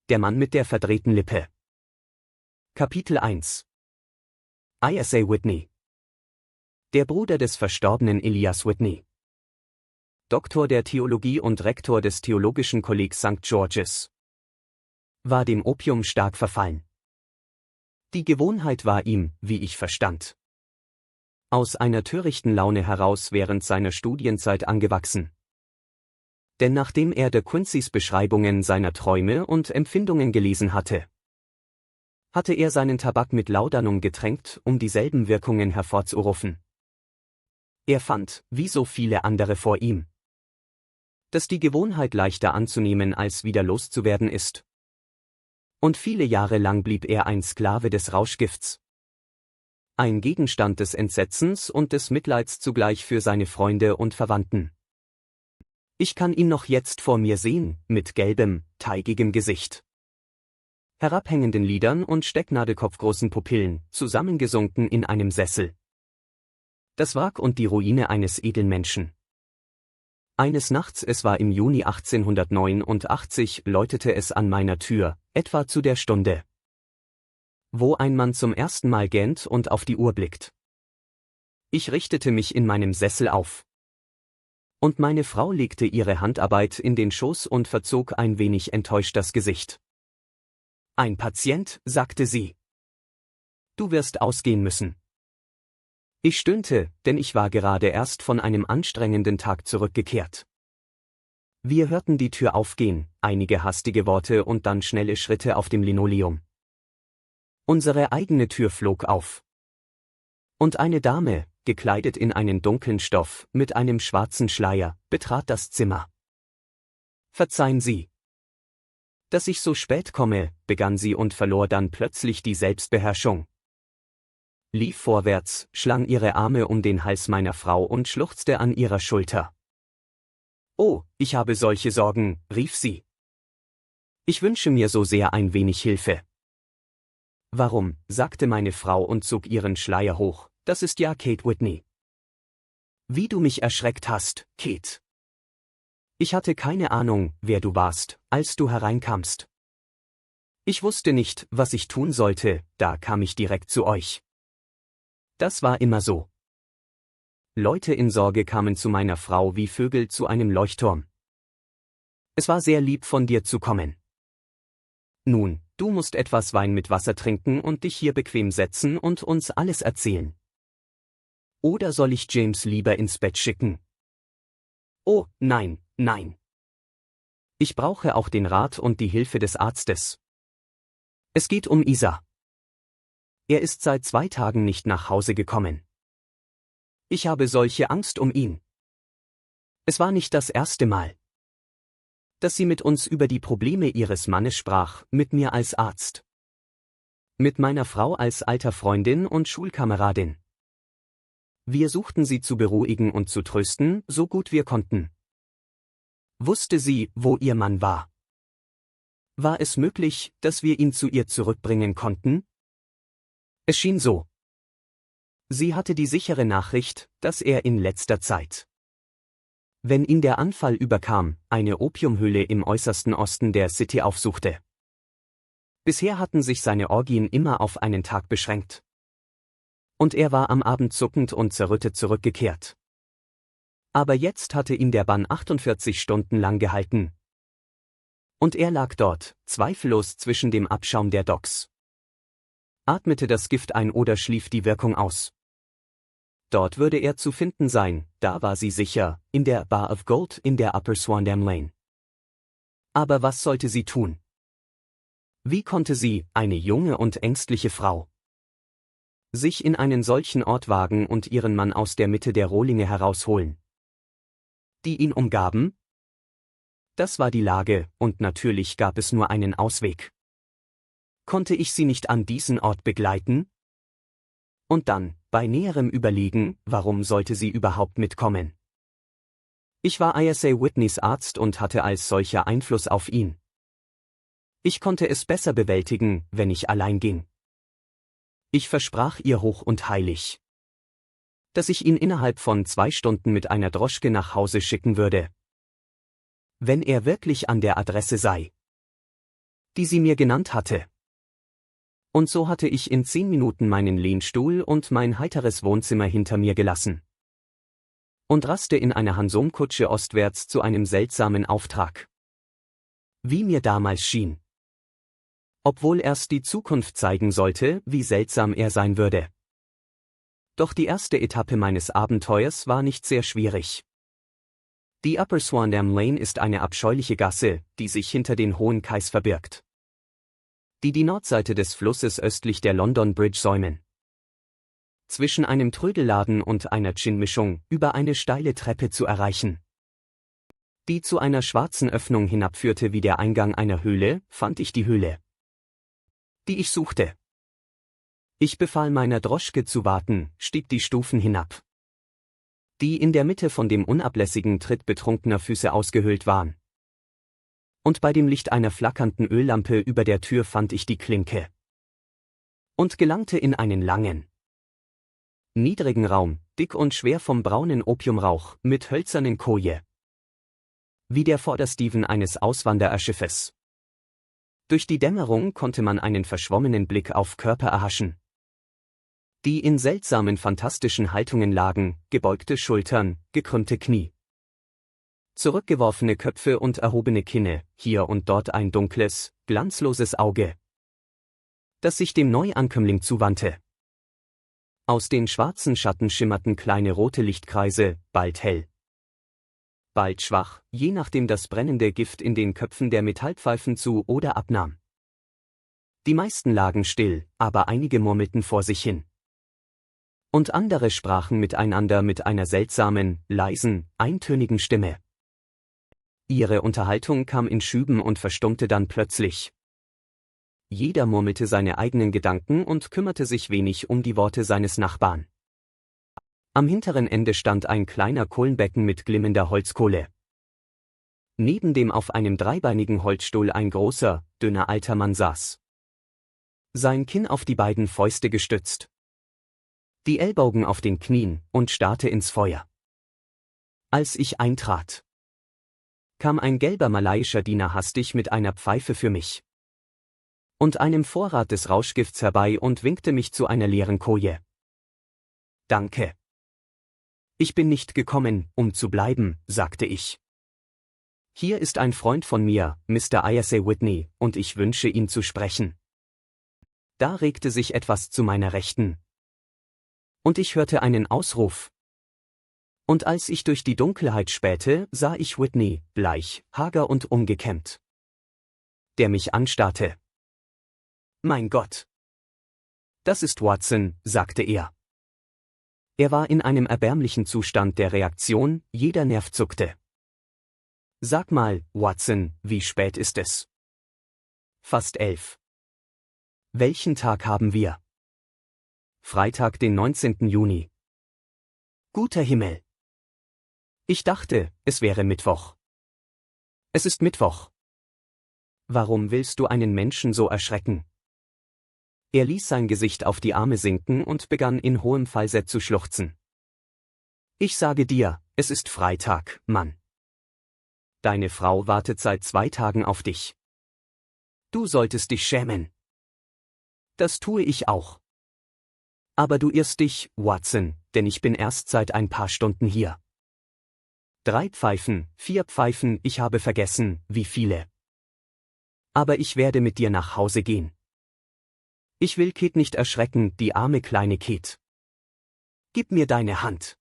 Der Mann mit der verdrehten Lippe. Kapitel 1. Isa Whitney. Der Bruder des verstorbenen Elias Whitney. Doktor der Theologie und Rektor des Theologischen Kollegs St. George's. War dem Opium stark verfallen. Die Gewohnheit war ihm, wie ich verstand, aus einer törichten Laune heraus während seiner Studienzeit angewachsen. Denn nachdem er de Quincy's Beschreibungen seiner Träume und Empfindungen gelesen hatte er seinen Tabak mit Laudanum getränkt, um dieselben Wirkungen hervorzurufen. Er fand, wie so viele andere vor ihm, dass die Gewohnheit leichter anzunehmen als wieder loszuwerden ist. Und viele Jahre lang blieb er ein Sklave des Rauschgifts. Ein Gegenstand des Entsetzens und des Mitleids zugleich für seine Freunde und Verwandten. Ich kann ihn noch jetzt vor mir sehen, mit gelbem, teigigem Gesicht, herabhängenden Lidern und stecknadelkopfgroßen Pupillen, zusammengesunken in einem Sessel. Das Wrack und die Ruine eines edlen Menschen. Eines Nachts, es war im Juni 1889, läutete es an meiner Tür, etwa zu der Stunde, wo ein Mann zum ersten Mal gähnt und auf die Uhr blickt. Ich richtete mich in meinem Sessel auf. Und meine Frau legte ihre Handarbeit in den Schoß und verzog ein wenig enttäuscht das Gesicht. »Ein Patient«, sagte sie. »Du wirst ausgehen müssen.« Ich stöhnte, denn ich war gerade erst von einem anstrengenden Tag zurückgekehrt. Wir hörten die Tür aufgehen, einige hastige Worte und dann schnelle Schritte auf dem Linoleum. Unsere eigene Tür flog auf. Und eine Dame, gekleidet in einen dunklen Stoff, mit einem schwarzen Schleier, betrat das Zimmer. »Verzeihen Sie, dass ich so spät komme«, begann sie und verlor dann plötzlich die Selbstbeherrschung. Lief vorwärts, schlang ihre Arme um den Hals meiner Frau und schluchzte an ihrer Schulter. »Oh, ich habe solche Sorgen«, rief sie. »Ich wünsche mir so sehr ein wenig Hilfe.« »Warum?«, sagte meine Frau und zog ihren Schleier hoch. »Das ist ja Kate Whitney.« »Wie du mich erschreckt hast, Kate. Ich hatte keine Ahnung, wer du warst, als du hereinkamst. Ich wusste nicht, was ich tun sollte, da kam ich direkt zu euch. Das war immer so. Leute in Sorge kamen zu meiner Frau wie Vögel zu einem Leuchtturm. Es war sehr lieb von dir zu kommen. Nun, du musst etwas Wein mit Wasser trinken und dich hier bequem setzen und uns alles erzählen. Oder soll ich James lieber ins Bett schicken? Oh, nein, nein. Ich brauche auch den Rat und die Hilfe des Arztes. Es geht um Isa. Er ist seit 2 Tagen nicht nach Hause gekommen. Ich habe solche Angst um ihn. Es war nicht das erste Mal, dass sie mit uns über die Probleme ihres Mannes sprach, mit mir als Arzt. Mit meiner Frau als alter Freundin und Schulkameradin. Wir suchten sie zu beruhigen und zu trösten, so gut wir konnten. Wusste sie, wo ihr Mann war? War es möglich, dass wir ihn zu ihr zurückbringen konnten? Es schien so. Sie hatte die sichere Nachricht, dass er in letzter Zeit, wenn ihn der Anfall überkam, eine Opiumhöhle im äußersten Osten der City aufsuchte. Bisher hatten sich seine Orgien immer auf einen Tag beschränkt. Und er war am Abend zuckend und zerrüttet zurückgekehrt. Aber jetzt hatte ihn der Bann 48 Stunden lang gehalten. Und er lag dort, zweifellos zwischen dem Abschaum der Docks. Atmete das Gift ein oder schlief die Wirkung aus. Dort würde er zu finden sein, da war sie sicher, in der Bar of Gold in der Upper Swandam Lane. Aber was sollte sie tun? Wie konnte sie, eine junge und ängstliche Frau, sich in einen solchen Ort wagen und ihren Mann aus der Mitte der Rohlinge herausholen, die ihn umgaben? Das war die Lage, und natürlich gab es nur einen Ausweg. Konnte ich sie nicht an diesen Ort begleiten? Und dann, bei näherem Überlegen, warum sollte sie überhaupt mitkommen? Ich war Isa Whitneys Arzt und hatte als solcher Einfluss auf ihn. Ich konnte es besser bewältigen, wenn ich allein ging. Ich versprach ihr hoch und heilig, dass ich ihn innerhalb von 2 Stunden mit einer Droschke nach Hause schicken würde, wenn er wirklich an der Adresse sei. die sie mir genannt hatte. Und so hatte ich in 10 Minuten meinen Lehnstuhl und mein heiteres Wohnzimmer hinter mir gelassen. Und raste in einer Hansum-Kutsche ostwärts zu einem seltsamen Auftrag. Wie mir damals schien. Obwohl erst die Zukunft zeigen sollte, wie seltsam er sein würde. Doch die erste Etappe meines Abenteuers war nicht sehr schwierig. Die Upper Swandam Lane ist eine abscheuliche Gasse, die sich hinter den Hohen Kais verbirgt. Die Nordseite des Flusses östlich der London Bridge säumen. Zwischen einem Trödelladen und einer Gin-Mischung über eine steile Treppe zu erreichen. Die zu einer schwarzen Öffnung hinabführte wie der Eingang einer Höhle, fand ich die Höhle, die ich suchte. Ich befahl meiner Droschke zu warten, stieg die Stufen hinab, die in der Mitte von dem unablässigen Tritt betrunkener Füße ausgehöhlt waren. Und bei dem Licht einer flackernden Öllampe über der Tür fand ich die Klinke. Und gelangte in einen langen, niedrigen Raum, dick und schwer vom braunen Opiumrauch, mit hölzernen Koje. Wie der Vordersteven eines Auswandererschiffes. Durch die Dämmerung konnte man einen verschwommenen Blick auf Körper erhaschen, die in seltsamen fantastischen Haltungen lagen, gebeugte Schultern, gekrümmte Knie. Zurückgeworfene Köpfe und erhobene Kinne, hier und dort ein dunkles, glanzloses Auge, das sich dem Neuankömmling zuwandte. Aus den schwarzen Schatten schimmerten kleine rote Lichtkreise, bald hell, bald schwach, je nachdem das brennende Gift in den Köpfen der Metallpfeifen zu oder abnahm. Die meisten lagen still, aber einige murmelten vor sich hin. Und andere sprachen miteinander mit einer seltsamen, leisen, eintönigen Stimme. Ihre Unterhaltung kam in Schüben und verstummte dann plötzlich. Jeder murmelte seine eigenen Gedanken und kümmerte sich wenig um die Worte seines Nachbarn. Am hinteren Ende stand ein kleiner Kohlenbecken mit glimmender Holzkohle. Neben dem auf einem dreibeinigen Holzstuhl ein großer, dünner alter Mann saß. Sein Kinn auf die beiden Fäuste gestützt. Die Ellbogen auf den Knien und starrte ins Feuer. Als ich eintrat, kam ein gelber malaiischer Diener hastig mit einer Pfeife für mich und einem Vorrat des Rauschgifts herbei und winkte mich zu einer leeren Koje. Danke. Ich bin nicht gekommen, um zu bleiben, sagte ich. Hier ist ein Freund von mir, Mr. I.S.A. Whitney, und ich wünsche ihn zu sprechen. Da regte sich etwas zu meiner Rechten. Und ich hörte einen Ausruf. Und als ich durch die Dunkelheit spähte, sah ich Whitney, bleich, hager und umgekämmt, der mich anstarrte. Mein Gott! Das ist Watson, sagte er. Er war in einem erbärmlichen Zustand der Reaktion, jeder Nerv zuckte. Sag mal, Watson, wie spät ist es? Fast 11. Welchen Tag haben wir? Freitag, den 19. Juni. Guter Himmel! Ich dachte, es wäre Mittwoch. Es ist Mittwoch. Warum willst du einen Menschen so erschrecken? Er ließ sein Gesicht auf die Arme sinken und begann in hohem Falsett zu schluchzen. Ich sage dir, es ist Freitag, Mann. Deine Frau wartet seit 2 Tagen auf dich. Du solltest dich schämen. Das tue ich auch. Aber du irrst dich, Watson, denn ich bin erst seit ein paar Stunden hier. 3 Pfeifen, 4 Pfeifen, ich habe vergessen, wie viele. Aber ich werde mit dir nach Hause gehen. Ich will Kate nicht erschrecken, die arme kleine Kate. Gib mir deine Hand.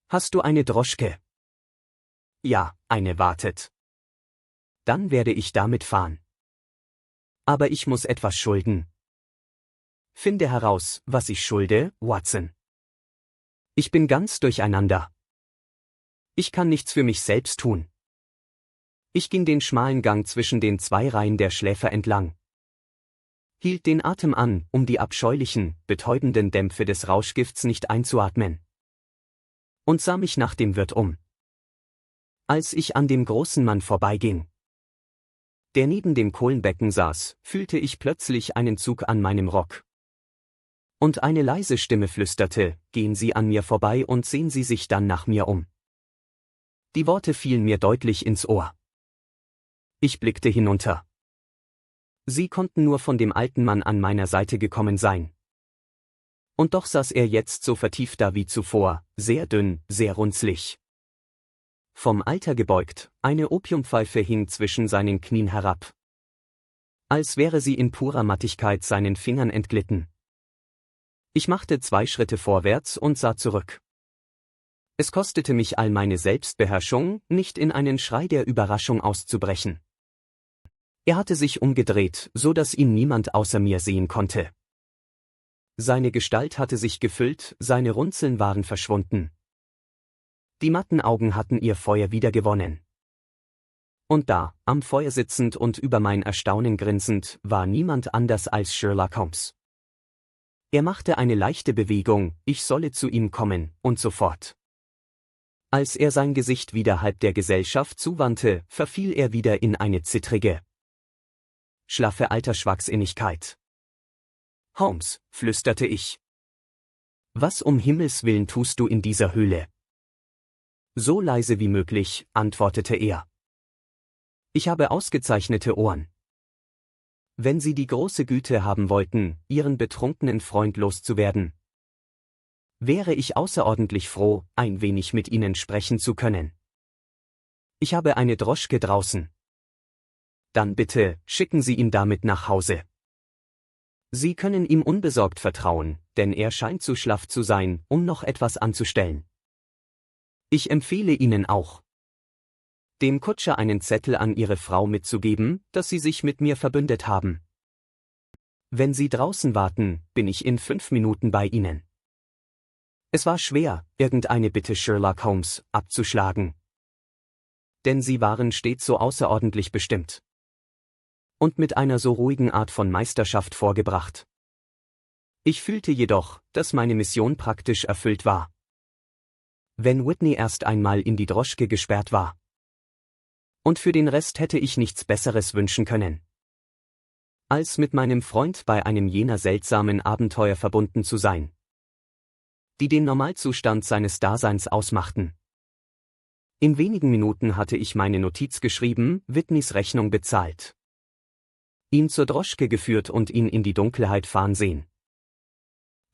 Hast du eine Droschke? Ja, eine wartet. Dann werde ich damit fahren. Aber ich muss etwas schulden. Finde heraus, was ich schulde, Watson. Ich bin ganz durcheinander. Ich kann nichts für mich selbst tun. Ich ging den schmalen Gang zwischen den 2 Reihen der Schläfer entlang. Hielt den Atem an, um die abscheulichen, betäubenden Dämpfe des Rauschgifts nicht einzuatmen. Und sah mich nach dem Wirt um. Als ich an dem großen Mann vorbeiging, der neben dem Kohlenbecken saß, fühlte ich plötzlich einen Zug an meinem Rock. Und eine leise Stimme flüsterte, gehen Sie an mir vorbei und sehen Sie sich dann nach mir um. Die Worte fielen mir deutlich ins Ohr. Ich blickte hinunter. Sie konnten nur von dem alten Mann an meiner Seite gekommen sein. Und doch saß er jetzt so vertieft da wie zuvor, sehr dünn, sehr runzlig. Vom Alter gebeugt, eine Opiumpfeife hing zwischen seinen Knien herab. Als wäre sie in purer Mattigkeit seinen Fingern entglitten. Ich machte 2 Schritte vorwärts und sah zurück. Es kostete mich all meine Selbstbeherrschung, nicht in einen Schrei der Überraschung auszubrechen. Er hatte sich umgedreht, so dass ihn niemand außer mir sehen konnte. Seine Gestalt hatte sich gefüllt, seine Runzeln waren verschwunden. Die matten Augen hatten ihr Feuer wiedergewonnen. Und da, am Feuer sitzend und über mein Erstaunen grinsend, war niemand anders als Sherlock Holmes. Er machte eine leichte Bewegung, ich solle zu ihm kommen, und sofort. Als er sein Gesicht wieder halb der Gesellschaft zuwandte, verfiel er wieder in eine zittrige, schlaffe Altersschwachsinnigkeit. »Holmes«, flüsterte ich. »Was um Himmels willen tust du in dieser Höhle?« »So leise wie möglich«, antwortete er. »Ich habe ausgezeichnete Ohren. Wenn Sie die große Güte haben wollten, Ihren betrunkenen Freund loszuwerden, wäre ich außerordentlich froh, ein wenig mit Ihnen sprechen zu können. Ich habe eine Droschke draußen. Dann bitte, schicken Sie ihn damit nach Hause. Sie können ihm unbesorgt vertrauen, denn er scheint zu schlaff zu sein, um noch etwas anzustellen. Ich empfehle Ihnen auch, dem Kutscher einen Zettel an Ihre Frau mitzugeben, dass Sie sich mit mir verbündet haben. Wenn Sie draußen warten, bin ich in 5 Minuten bei Ihnen.« Es war schwer, irgendeine Bitte Sherlock Holmes abzuschlagen. Denn sie waren stets so außerordentlich bestimmt. Und mit einer so ruhigen Art von Meisterschaft vorgebracht. Ich fühlte jedoch, dass meine Mission praktisch erfüllt war. Wenn Whitney erst einmal in die Droschke gesperrt war. Und für den Rest hätte ich nichts Besseres wünschen können, als mit meinem Freund bei einem jener seltsamen Abenteuer verbunden zu sein, die den Normalzustand seines Daseins ausmachten. In wenigen Minuten hatte ich meine Notiz geschrieben, Whitneys Rechnung bezahlt, ihn zur Droschke geführt und ihn in die Dunkelheit fahren sehen.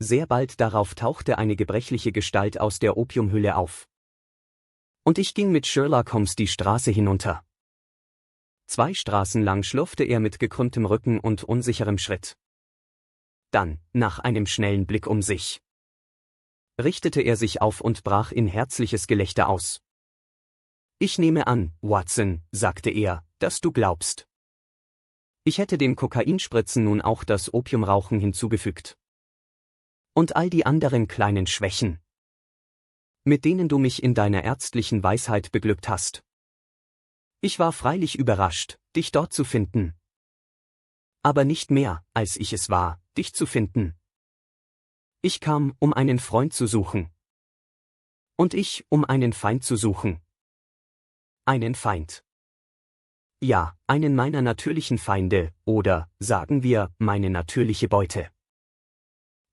Sehr bald darauf tauchte eine gebrechliche Gestalt aus der Opiumhülle auf. Und ich ging mit Sherlock Holmes die Straße hinunter. 2 Straßen lang schlurfte er mit gekrümmtem Rücken und unsicherem Schritt. Dann, nach einem schnellen Blick um sich, richtete er sich auf und brach in herzliches Gelächter aus. »Ich nehme an, Watson«, sagte er, »dass du glaubst, ich hätte dem Kokainspritzen nun auch das Opiumrauchen hinzugefügt. Und all die anderen kleinen Schwächen, mit denen du mich in deiner ärztlichen Weisheit beglückt hast. Ich war freilich überrascht, dich dort zu finden. Aber nicht mehr, als ich es war, dich zu finden. Ich kam, um einen Freund zu suchen. Und ich, um einen Feind zu suchen. Einen Feind. Ja, einen meiner natürlichen Feinde, oder, sagen wir, meine natürliche Beute.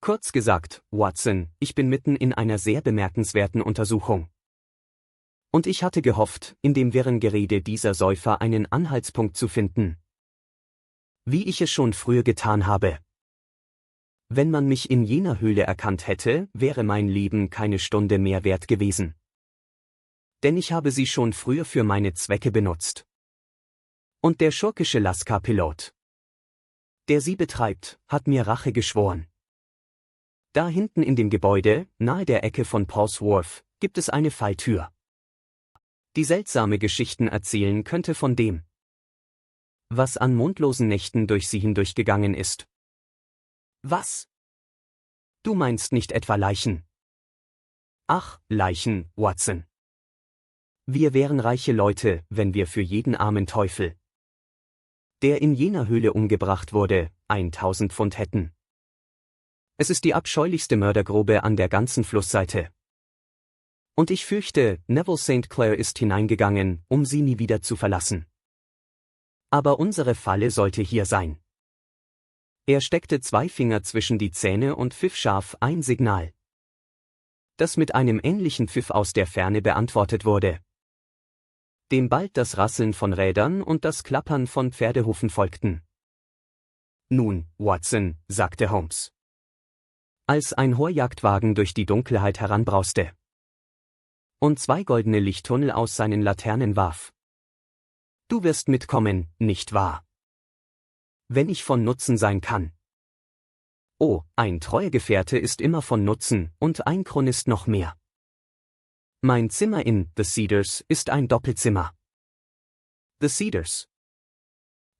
Kurz gesagt, Watson, ich bin mitten in einer sehr bemerkenswerten Untersuchung. Und ich hatte gehofft, in dem wirren Gerede dieser Säufer einen Anhaltspunkt zu finden. Wie ich es schon früher getan habe. Wenn man mich in jener Höhle erkannt hätte, wäre mein Leben keine Stunde mehr wert gewesen. Denn ich habe sie schon früher für meine Zwecke benutzt. Und der schurkische Lascar-Pilot, der sie betreibt, hat mir Rache geschworen. Da hinten in dem Gebäude, nahe der Ecke von Paul's Wharf, gibt es eine Falltür, die seltsame Geschichten erzählen könnte von dem, was an mondlosen Nächten durch sie hindurchgegangen ist. Was? Du meinst nicht etwa Leichen? Ach, Leichen, Watson. Wir wären reiche Leute, wenn wir für jeden armen Teufel, der in jener Höhle umgebracht wurde, 1000 Pfund hätten. Es ist die abscheulichste Mördergrube an der ganzen Flussseite. Und ich fürchte, Neville St. Clair ist hineingegangen, um sie nie wieder zu verlassen. Aber unsere Falle sollte hier sein. Er steckte 2 Finger zwischen die Zähne und pfiff scharf ein Signal, das mit einem ähnlichen Pfiff aus der Ferne beantwortet wurde, dem bald das Rasseln von Rädern und das Klappern von Pferdehufen folgten. Nun, Watson, sagte Holmes, als ein hoher Jagdwagen durch die Dunkelheit heranbrauste und 2 goldene Lichttunnel aus seinen Laternen warf. Du wirst mitkommen, nicht wahr? Wenn ich von Nutzen sein kann. Oh, ein treuer Gefährte ist immer von Nutzen, und ein Chronist noch mehr. Mein Zimmer in The Cedars ist ein Doppelzimmer. The Cedars?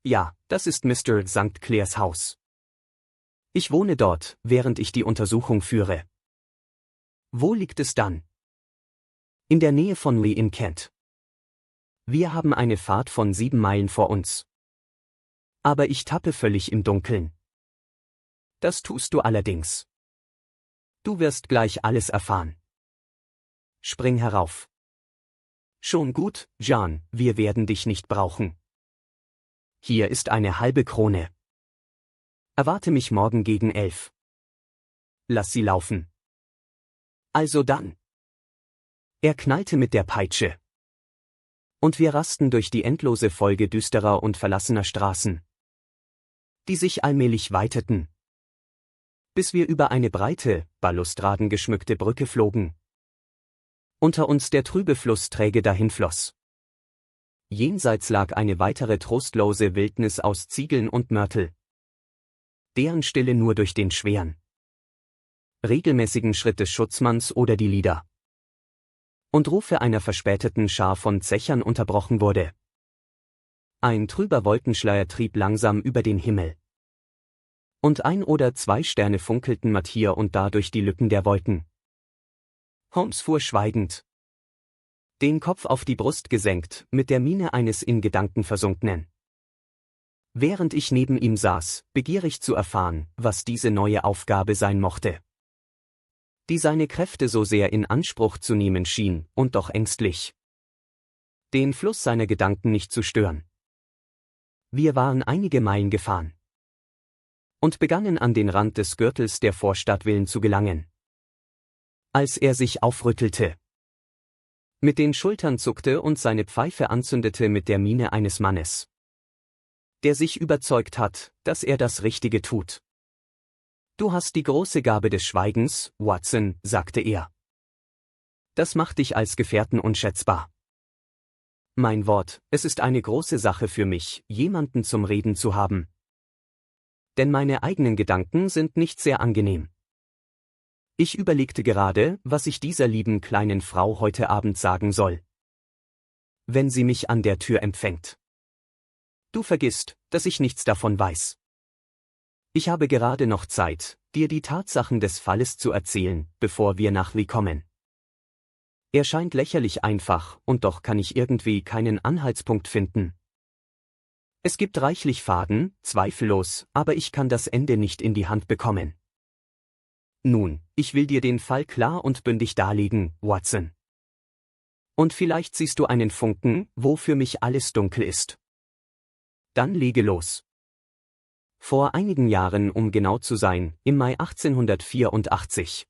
Ja, das ist Mr. St. Clairs Haus. Ich wohne dort, während ich die Untersuchung führe. Wo liegt es dann? In der Nähe von Lee in Kent. Wir haben eine Fahrt von 7 Meilen vor uns. Aber ich tappe völlig im Dunkeln. Das tust du allerdings. Du wirst gleich alles erfahren. Spring herauf. Schon gut, Jean, wir werden dich nicht brauchen. Hier ist eine halbe Krone. Erwarte mich morgen gegen 11. Lass sie laufen. Also dann. Er knallte mit der Peitsche. Und wir rasten durch die endlose Folge düsterer und verlassener Straßen, die sich allmählich weiteten, bis wir über eine breite, balustradengeschmückte Brücke flogen. Unter uns der trübe Fluss träge dahinfloss. Jenseits lag eine weitere trostlose Wildnis aus Ziegeln und Mörtel, deren Stille nur durch den schweren, regelmäßigen Schritt des Schutzmanns oder die Lieder und Rufe einer verspäteten Schar von Zechern unterbrochen wurde. Ein trüber Wolkenschleier trieb langsam über den Himmel. Und 1 oder 2 Sterne funkelten matt hier und da durch die Lücken der Wolken. Holmes fuhr schweigend, den Kopf auf die Brust gesenkt, mit der Miene eines in Gedanken Versunkenen. Während ich neben ihm saß, begierig zu erfahren, was diese neue Aufgabe sein mochte, die seine Kräfte so sehr in Anspruch zu nehmen schien, und doch ängstlich, den Fluss seiner Gedanken nicht zu stören. Wir waren einige Meilen gefahren und begannen an den Rand des Gürtels der Vorstadtvillen zu gelangen. Als er sich aufrüttelte, mit den Schultern zuckte und seine Pfeife anzündete mit der Miene eines Mannes, der sich überzeugt hat, dass er das Richtige tut. Du hast die große Gabe des Schweigens, Watson, sagte er. Das macht dich als Gefährten unschätzbar. Mein Wort, es ist eine große Sache für mich, jemanden zum Reden zu haben. Denn meine eigenen Gedanken sind nicht sehr angenehm. Ich überlegte gerade, was ich dieser lieben kleinen Frau heute Abend sagen soll, wenn sie mich an der Tür empfängt. Du vergisst, dass ich nichts davon weiß. Ich habe gerade noch Zeit, dir die Tatsachen des Falles zu erzählen, bevor wir nach Lee kommen. Er scheint lächerlich einfach, und doch kann ich irgendwie keinen Anhaltspunkt finden. Es gibt reichlich Faden, zweifellos, aber ich kann das Ende nicht in die Hand bekommen. Nun, ich will dir den Fall klar und bündig darlegen, Watson. Und vielleicht siehst du einen Funken, wo für mich alles dunkel ist. Dann lege los. Vor einigen Jahren, um genau zu sein, im Mai 1884,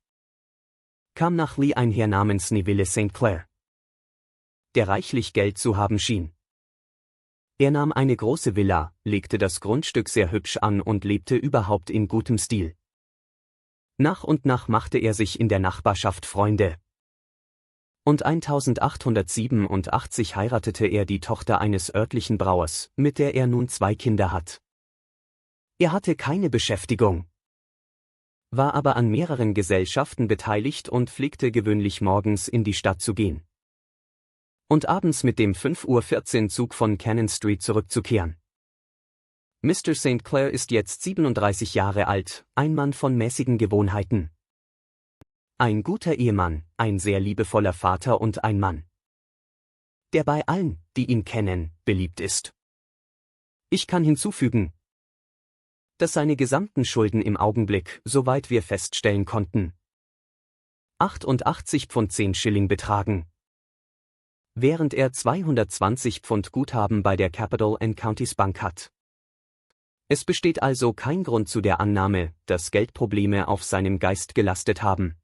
kam nach Lee ein Herr namens Neville St. Clair, der reichlich Geld zu haben schien. Er nahm eine große Villa, legte das Grundstück sehr hübsch an und lebte überhaupt in gutem Stil. Nach und nach machte er sich in der Nachbarschaft Freunde. Und 1887 heiratete er die Tochter eines örtlichen Brauers, mit der er nun 2 Kinder hat. Er hatte keine Beschäftigung, war aber an mehreren Gesellschaften beteiligt und pflegte gewöhnlich morgens in die Stadt zu gehen und abends mit dem 5:14 Uhr Zug von Cannon Street zurückzukehren. Mr. St. Clair ist jetzt 37 Jahre alt, ein Mann von mäßigen Gewohnheiten. Ein guter Ehemann, ein sehr liebevoller Vater und ein Mann, der bei allen, die ihn kennen, beliebt ist. Ich kann hinzufügen, dass seine gesamten Schulden im Augenblick, soweit wir feststellen konnten, 88 Pfund 10 Schilling betragen, während er 220 Pfund Guthaben bei der Capital & Counties Bank hat. Es besteht also kein Grund zu der Annahme, dass Geldprobleme auf seinem Geist gelastet haben.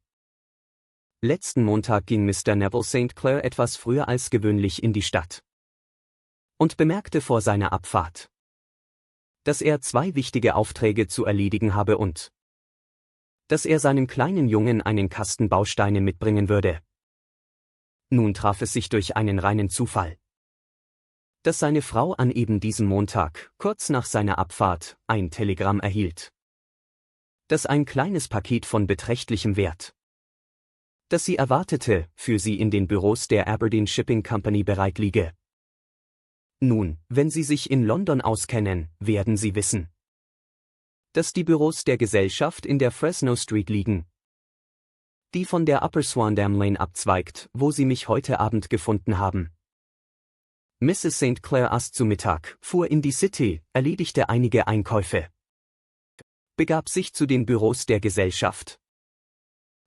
Letzten Montag ging Mr. Neville St. Clair etwas früher als gewöhnlich in die Stadt und bemerkte vor seiner Abfahrt, dass er 2 wichtige Aufträge zu erledigen habe und dass er seinem kleinen Jungen einen Kasten Bausteine mitbringen würde. Nun traf es sich durch einen reinen Zufall, dass seine Frau an eben diesem Montag, kurz nach seiner Abfahrt, ein Telegramm erhielt, dass ein kleines Paket von beträchtlichem Wert, das sie erwartete, für sie in den Büros der Aberdeen Shipping Company bereit liege. Nun, wenn Sie sich in London auskennen, werden Sie wissen, dass die Büros der Gesellschaft in der Fresno Street liegen, die von der Upper Swandamm Lane abzweigt, wo Sie mich heute Abend gefunden haben. Mrs. St. Clair aß zu Mittag, fuhr in die City, erledigte einige Einkäufe, begab sich zu den Büros der Gesellschaft,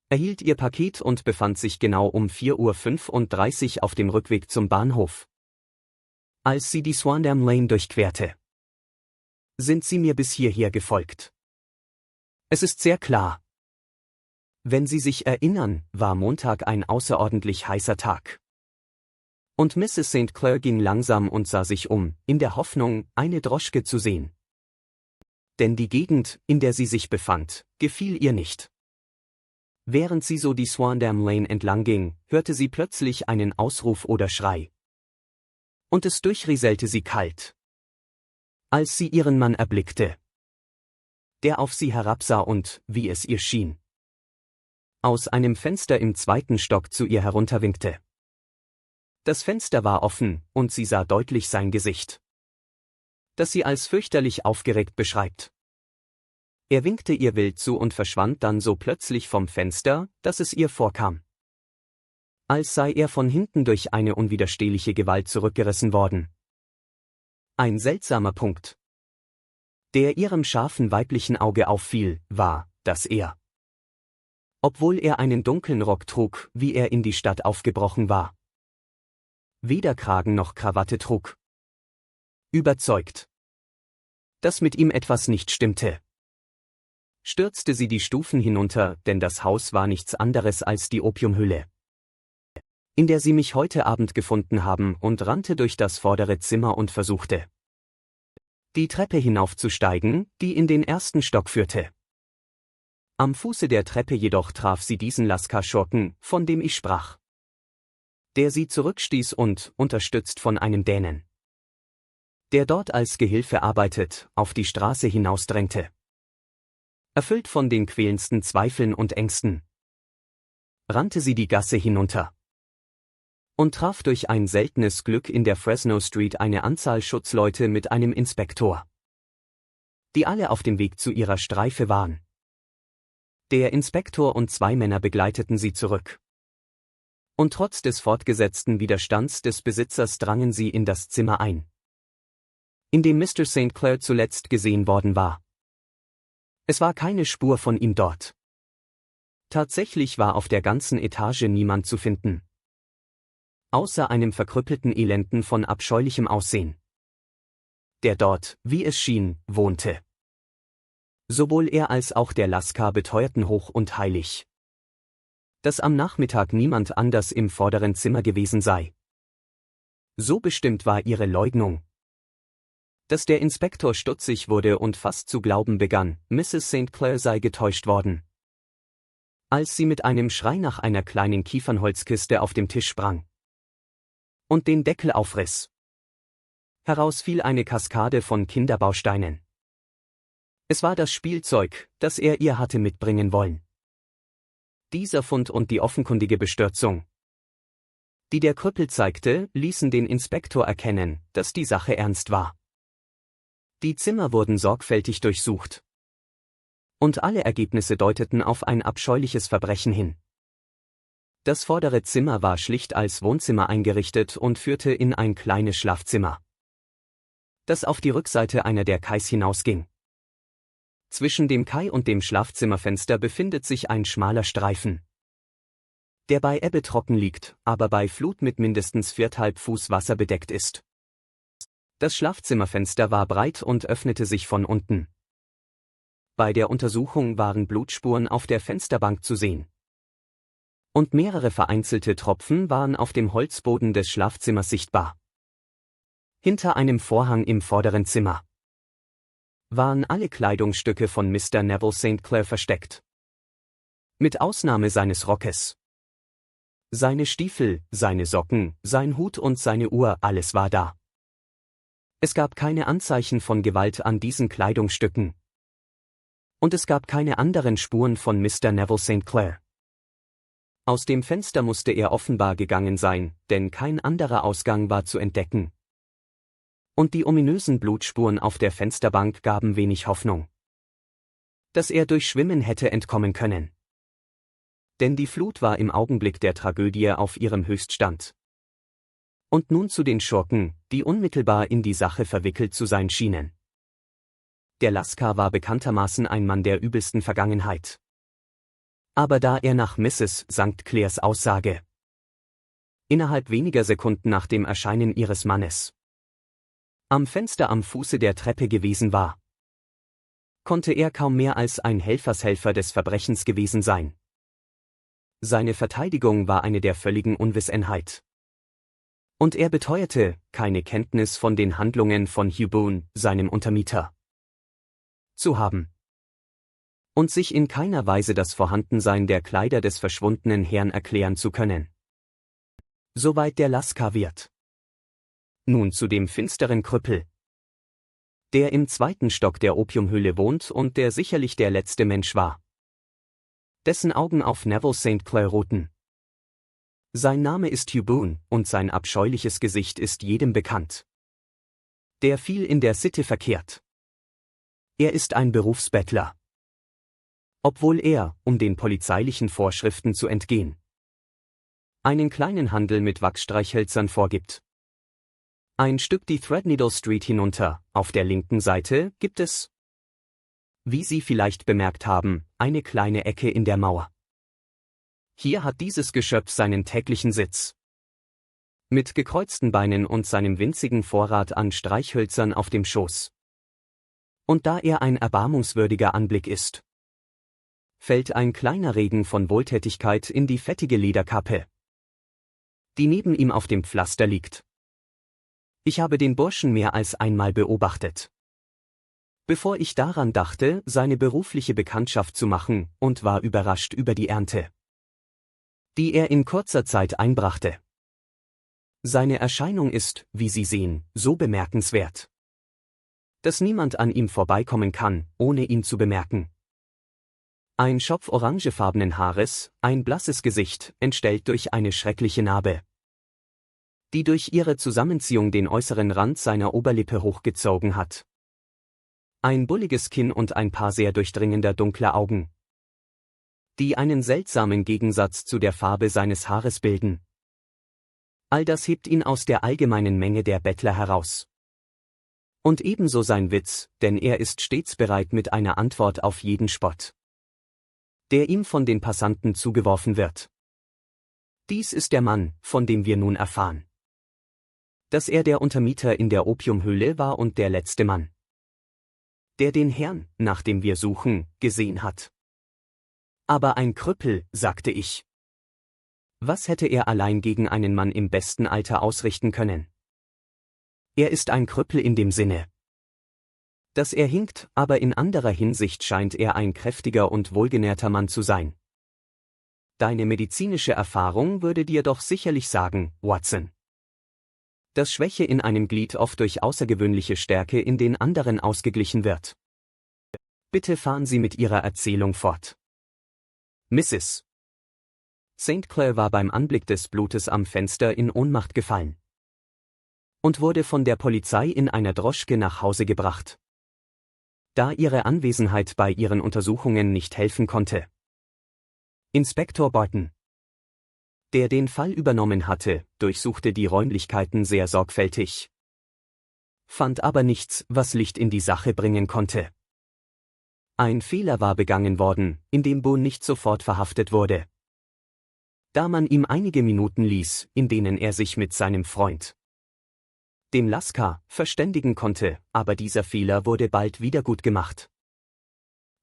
erhielt ihr Paket und befand sich genau um 4:35 Uhr auf dem Rückweg zum Bahnhof. Als sie die Swandamm Lane durchquerte, sind Sie mir bis hierher gefolgt. Es ist sehr klar. Wenn Sie sich erinnern, war Montag ein außerordentlich heißer Tag. Und Mrs. St. Clair ging langsam und sah sich um, in der Hoffnung, eine Droschke zu sehen. Denn die Gegend, in der sie sich befand, gefiel ihr nicht. Während sie so die Swandamm Lane entlang ging, hörte sie plötzlich einen Ausruf oder Schrei. Und es durchrieselte sie kalt, als sie ihren Mann erblickte, der auf sie herabsah und, wie es ihr schien, aus einem Fenster im 2. Stock zu ihr herunterwinkte. Das Fenster war offen, und sie sah deutlich sein Gesicht, das sie als fürchterlich aufgeregt beschreibt. Er winkte ihr wild zu und verschwand dann so plötzlich vom Fenster, dass es ihr vorkam, als sei er von hinten durch eine unwiderstehliche Gewalt zurückgerissen worden. Ein seltsamer Punkt, der ihrem scharfen weiblichen Auge auffiel, war, dass er, obwohl er einen dunklen Rock trug, wie er in die Stadt aufgebrochen war, weder Kragen noch Krawatte trug. Überzeugt, dass mit ihm etwas nicht stimmte, stürzte sie die Stufen hinunter, denn das Haus war nichts anderes als die Opiumhülle, in der Sie mich heute Abend gefunden haben, und rannte durch das vordere Zimmer und versuchte, die Treppe hinaufzusteigen, die in den 1. Stock führte. Am Fuße der Treppe jedoch traf sie diesen Lascar-Schurken, von dem ich sprach, der sie zurückstieß und, unterstützt von einem Dänen, der dort als Gehilfe arbeitet, auf die Straße hinausdrängte. Erfüllt von den quälendsten Zweifeln und Ängsten, rannte sie die Gasse hinunter und traf durch ein seltenes Glück in der Fresno Street eine Anzahl Schutzleute mit einem Inspektor, die alle auf dem Weg zu ihrer Streife waren. Der Inspektor und 2 Männer begleiteten sie zurück. Und trotz des fortgesetzten Widerstands des Besitzers drangen sie in das Zimmer ein, in dem Mr. St. Clair zuletzt gesehen worden war. Es war keine Spur von ihm dort. Tatsächlich war auf der ganzen Etage niemand zu finden, außer einem verkrüppelten Elenden von abscheulichem Aussehen, der dort, wie es schien, wohnte. Sowohl er als auch der Lascar beteuerten hoch und heilig, dass am Nachmittag niemand anders im vorderen Zimmer gewesen sei. So bestimmt war ihre Leugnung, dass der Inspektor stutzig wurde und fast zu glauben begann, Mrs. St. Clair sei getäuscht worden, als sie mit einem Schrei nach einer kleinen Kiefernholzkiste auf dem Tisch sprang und den Deckel aufriss. Heraus fiel eine Kaskade von Kinderbausteinen. Es war das Spielzeug, das er ihr hatte mitbringen wollen. Dieser Fund und die offenkundige Bestürzung, die der Krüppel zeigte, ließen den Inspektor erkennen, dass die Sache ernst war. Die Zimmer wurden sorgfältig durchsucht, und alle Ergebnisse deuteten auf ein abscheuliches Verbrechen hin. Das vordere Zimmer war schlicht als Wohnzimmer eingerichtet und führte in ein kleines Schlafzimmer, das auf die Rückseite einer der Kais hinausging. Zwischen dem Kai und dem Schlafzimmerfenster befindet sich ein schmaler Streifen, der bei Ebbe trocken liegt, aber bei Flut mit mindestens 4,5 Fuß Wasser bedeckt ist. Das Schlafzimmerfenster war breit und öffnete sich von unten. Bei der Untersuchung waren Blutspuren auf der Fensterbank zu sehen. Und mehrere vereinzelte Tropfen waren auf dem Holzboden des Schlafzimmers sichtbar. Hinter einem Vorhang im vorderen Zimmer waren alle Kleidungsstücke von Mr. Neville St. Clair versteckt. Mit Ausnahme seines Rockes. Seine Stiefel, seine Socken, sein Hut und seine Uhr, alles war da. Es gab keine Anzeichen von Gewalt an diesen Kleidungsstücken. Und es gab keine anderen Spuren von Mr. Neville St. Clair. Aus dem Fenster musste er offenbar gegangen sein, denn kein anderer Ausgang war zu entdecken. Und die ominösen Blutspuren auf der Fensterbank gaben wenig Hoffnung, dass er durch Schwimmen hätte entkommen können. Denn die Flut war im Augenblick der Tragödie auf ihrem Höchststand. Und nun zu den Schurken, die unmittelbar in die Sache verwickelt zu sein schienen. Der Lascar war bekanntermaßen ein Mann der übelsten Vergangenheit. Aber da er nach Mrs. St. Clairs Aussage innerhalb weniger Sekunden nach dem Erscheinen ihres Mannes am Fenster am Fuße der Treppe gewesen war, konnte er kaum mehr als ein Helfershelfer des Verbrechens gewesen sein. Seine Verteidigung war eine der völligen Unwissenheit. Und er beteuerte, keine Kenntnis von den Handlungen von Hugh Boone, seinem Untermieter, zu haben. Und sich in keiner Weise das Vorhandensein der Kleider des verschwundenen Herrn erklären zu können. Soweit der Lascar wird. Nun zu dem finsteren Krüppel, der im 2. Stock der Opiumhöhle wohnt und der sicherlich der letzte Mensch war, dessen Augen auf Neville St. Clair ruhten. Sein Name ist Hugh Boone und sein abscheuliches Gesicht ist jedem bekannt, der viel in der City verkehrt. Er ist ein Berufsbettler. Obwohl er, um den polizeilichen Vorschriften zu entgehen, einen kleinen Handel mit Wachsstreichhölzern vorgibt. Ein Stück die Threadneedle Street hinunter, auf der linken Seite, gibt es, wie Sie vielleicht bemerkt haben, eine kleine Ecke in der Mauer. Hier hat dieses Geschöpf seinen täglichen Sitz. Mit gekreuzten Beinen und seinem winzigen Vorrat an Streichhölzern auf dem Schoß. Und da er ein erbarmungswürdiger Anblick ist, fällt ein kleiner Regen von Wohltätigkeit in die fettige Lederkappe, die neben ihm auf dem Pflaster liegt. Ich habe den Burschen mehr als einmal beobachtet, bevor ich daran dachte, seine berufliche Bekanntschaft zu machen, und war überrascht über die Ernte, die er in kurzer Zeit einbrachte. Seine Erscheinung ist, wie Sie sehen, so bemerkenswert, dass niemand an ihm vorbeikommen kann, ohne ihn zu bemerken. Ein Schopf orangefarbenen Haares, ein blasses Gesicht, entstellt durch eine schreckliche Narbe, die durch ihre Zusammenziehung den äußeren Rand seiner Oberlippe hochgezogen hat. Ein bulliges Kinn und ein paar sehr durchdringender dunkler Augen, die einen seltsamen Gegensatz zu der Farbe seines Haares bilden. All das hebt ihn aus der allgemeinen Menge der Bettler heraus. Und ebenso sein Witz, denn er ist stets bereit mit einer Antwort auf jeden Spott, der ihm von den Passanten zugeworfen wird. Dies ist der Mann, von dem wir nun erfahren, dass er der Untermieter in der Opiumhöhle war und der letzte Mann, der den Herrn, nach dem wir suchen, gesehen hat. Aber ein Krüppel, sagte ich. Was hätte er allein gegen einen Mann im besten Alter ausrichten können? Er ist ein Krüppel in dem Sinne, dass er hinkt, aber in anderer Hinsicht scheint er ein kräftiger und wohlgenährter Mann zu sein. Deine medizinische Erfahrung würde dir doch sicherlich sagen, Watson, dass Schwäche in einem Glied oft durch außergewöhnliche Stärke in den anderen ausgeglichen wird. Bitte fahren Sie mit Ihrer Erzählung fort. Mrs. St. Clair war beim Anblick des Blutes am Fenster in Ohnmacht gefallen und wurde von der Polizei in einer Droschke nach Hause gebracht, da ihre Anwesenheit bei ihren Untersuchungen nicht helfen konnte. Inspektor Barton, der den Fall übernommen hatte, durchsuchte die Räumlichkeiten sehr sorgfältig, fand aber nichts, was Licht in die Sache bringen konnte. Ein Fehler war begangen worden, indem Boone nicht sofort verhaftet wurde, da man ihm einige Minuten ließ, in denen er sich mit seinem Freund, dem Lascar, verständigen konnte, aber dieser Fehler wurde bald wiedergutgemacht.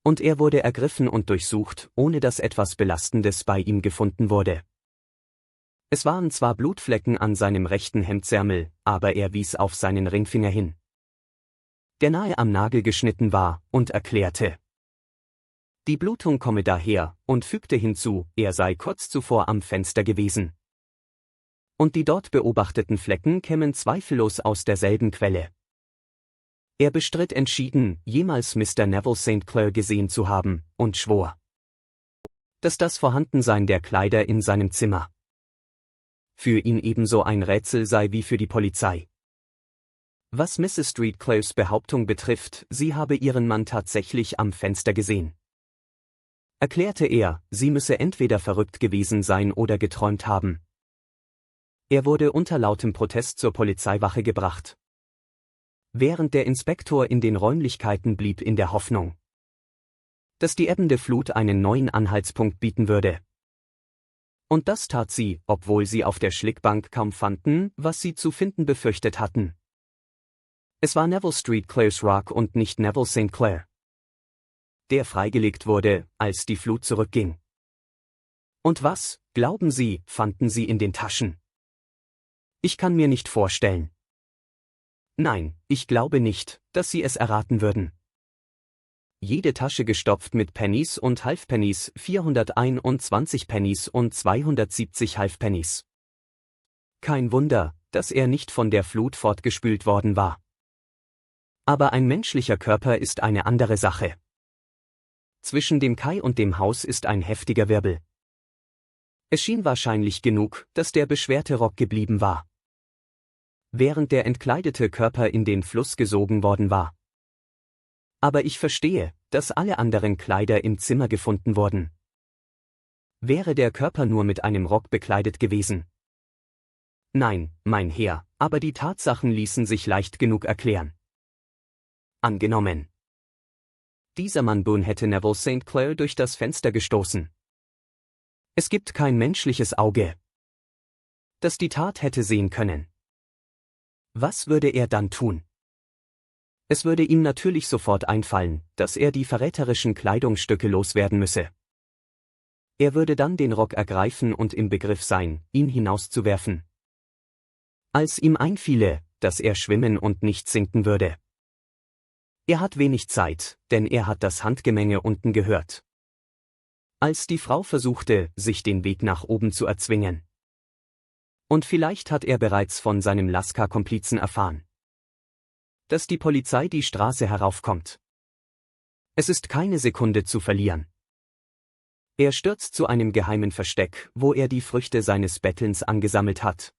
Und er wurde ergriffen und durchsucht, ohne dass etwas Belastendes bei ihm gefunden wurde. Es waren zwar Blutflecken an seinem rechten Hemdsärmel, aber er wies auf seinen Ringfinger hin, der nahe am Nagel geschnitten war, und erklärte: Die Blutung komme daher, und fügte hinzu, er sei kurz zuvor am Fenster gewesen. Und die dort beobachteten Flecken kämen zweifellos aus derselben Quelle. Er bestritt entschieden, jemals Mr. Neville St. Clair gesehen zu haben, und schwor, dass das Vorhandensein der Kleider in seinem Zimmer für ihn ebenso ein Rätsel sei wie für die Polizei. Was Mrs. St. Clairs Behauptung betrifft, sie habe ihren Mann tatsächlich am Fenster gesehen, erklärte er, sie müsse entweder verrückt gewesen sein oder geträumt haben. Er wurde unter lautem Protest zur Polizeiwache gebracht. Während der Inspektor in den Räumlichkeiten blieb in der Hoffnung, dass die ebbende Flut einen neuen Anhaltspunkt bieten würde. Und das tat sie, obwohl sie auf der Schlickbank kaum fanden, was sie zu finden befürchtet hatten. Es war Neville St. Clairs Rock und nicht Neville St. Clair, der freigelegt wurde, als die Flut zurückging. Und was, glauben Sie, fanden sie in den Taschen? Ich kann mir nicht vorstellen. Nein, ich glaube nicht, dass sie es erraten würden. Jede Tasche gestopft mit Pennies und Halfpennies, 421 Pennies und 270 Halfpennies. Kein Wunder, dass er nicht von der Flut fortgespült worden war. Aber ein menschlicher Körper ist eine andere Sache. Zwischen dem Kai und dem Haus ist ein heftiger Wirbel. Es schien wahrscheinlich genug, dass der beschwerte Rock geblieben war, während der entkleidete Körper in den Fluss gesogen worden war. Aber ich verstehe, dass alle anderen Kleider im Zimmer gefunden wurden. Wäre der Körper nur mit einem Rock bekleidet gewesen? Nein, mein Herr, aber die Tatsachen ließen sich leicht genug erklären. Angenommen, dieser Mann Boone hätte Neville St. Clair durch das Fenster gestoßen. Es gibt kein menschliches Auge, das die Tat hätte sehen können. Was würde er dann tun? Es würde ihm natürlich sofort einfallen, dass er die verräterischen Kleidungsstücke loswerden müsse. Er würde dann den Rock ergreifen und im Begriff sein, ihn hinauszuwerfen. Als ihm einfiele, dass er schwimmen und nicht sinken würde. Er hat wenig Zeit, denn er hat das Handgemenge unten gehört, als die Frau versuchte, sich den Weg nach oben zu erzwingen. Und vielleicht hat er bereits von seinem Lascar-Komplizen erfahren, dass die Polizei die Straße heraufkommt. Es ist keine Sekunde zu verlieren. Er stürzt zu einem geheimen Versteck, wo er die Früchte seines Bettelns angesammelt hat,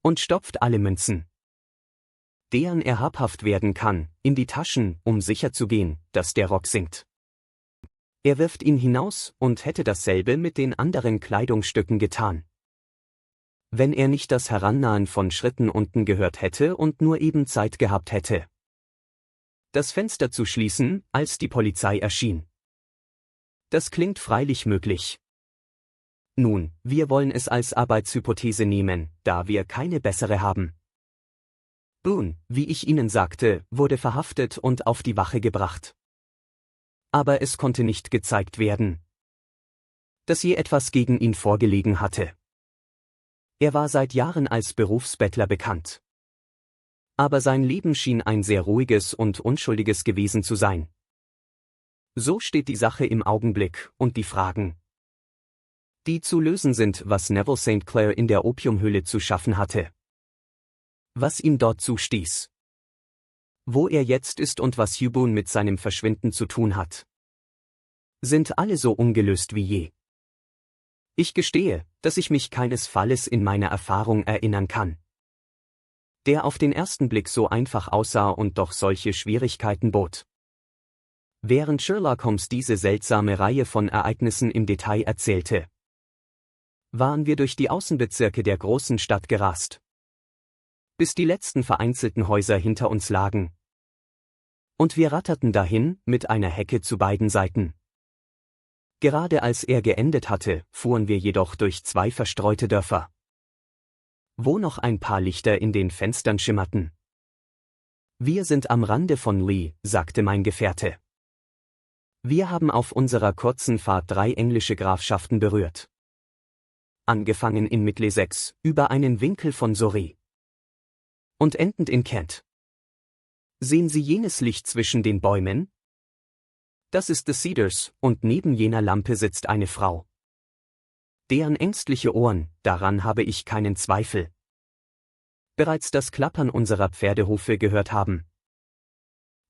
und stopft alle Münzen, deren er habhaft werden kann, in die Taschen, um sicherzugehen, dass der Rock sinkt. Er wirft ihn hinaus und hätte dasselbe mit den anderen Kleidungsstücken getan, wenn er nicht das Herannahen von Schritten unten gehört hätte und nur eben Zeit gehabt hätte, das Fenster zu schließen, als die Polizei erschien. Das klingt freilich möglich. Nun, wir wollen es als Arbeitshypothese nehmen, da wir keine bessere haben. Boone, wie ich Ihnen sagte, wurde verhaftet und auf die Wache gebracht. Aber es konnte nicht gezeigt werden, dass je etwas gegen ihn vorgelegen hatte. Er war seit Jahren als Berufsbettler bekannt. Aber sein Leben schien ein sehr ruhiges und unschuldiges gewesen zu sein. So steht die Sache im Augenblick, und die Fragen, die zu lösen sind, was Neville St. Clair in der Opiumhöhle zu schaffen hatte, was ihm dort zustieß, wo er jetzt ist und was Hugh Boone mit seinem Verschwinden zu tun hat, sind alle so ungelöst wie je. Ich gestehe, dass ich mich keines Falles in meiner Erfahrung erinnern kann, der auf den ersten Blick so einfach aussah und doch solche Schwierigkeiten bot. Während Sherlock Holmes diese seltsame Reihe von Ereignissen im Detail erzählte, waren wir durch die Außenbezirke der großen Stadt gerast, bis die letzten vereinzelten Häuser hinter uns lagen. Und wir ratterten dahin, mit einer Hecke zu beiden Seiten. Gerade als er geendet hatte, fuhren wir jedoch durch zwei verstreute Dörfer, wo noch ein paar Lichter in den Fenstern schimmerten. Wir sind am Rande von Lee, sagte mein Gefährte. Wir haben auf unserer kurzen Fahrt 3 englische Grafschaften berührt. Angefangen in Middlesex, über einen Winkel von Surrey und endend in Kent. Sehen Sie jenes Licht zwischen den Bäumen? Das ist The Cedars, und neben jener Lampe sitzt eine Frau. Deren ängstliche Ohren, daran habe ich keinen Zweifel. Bereits das Klappern unserer Pferdehufe gehört haben.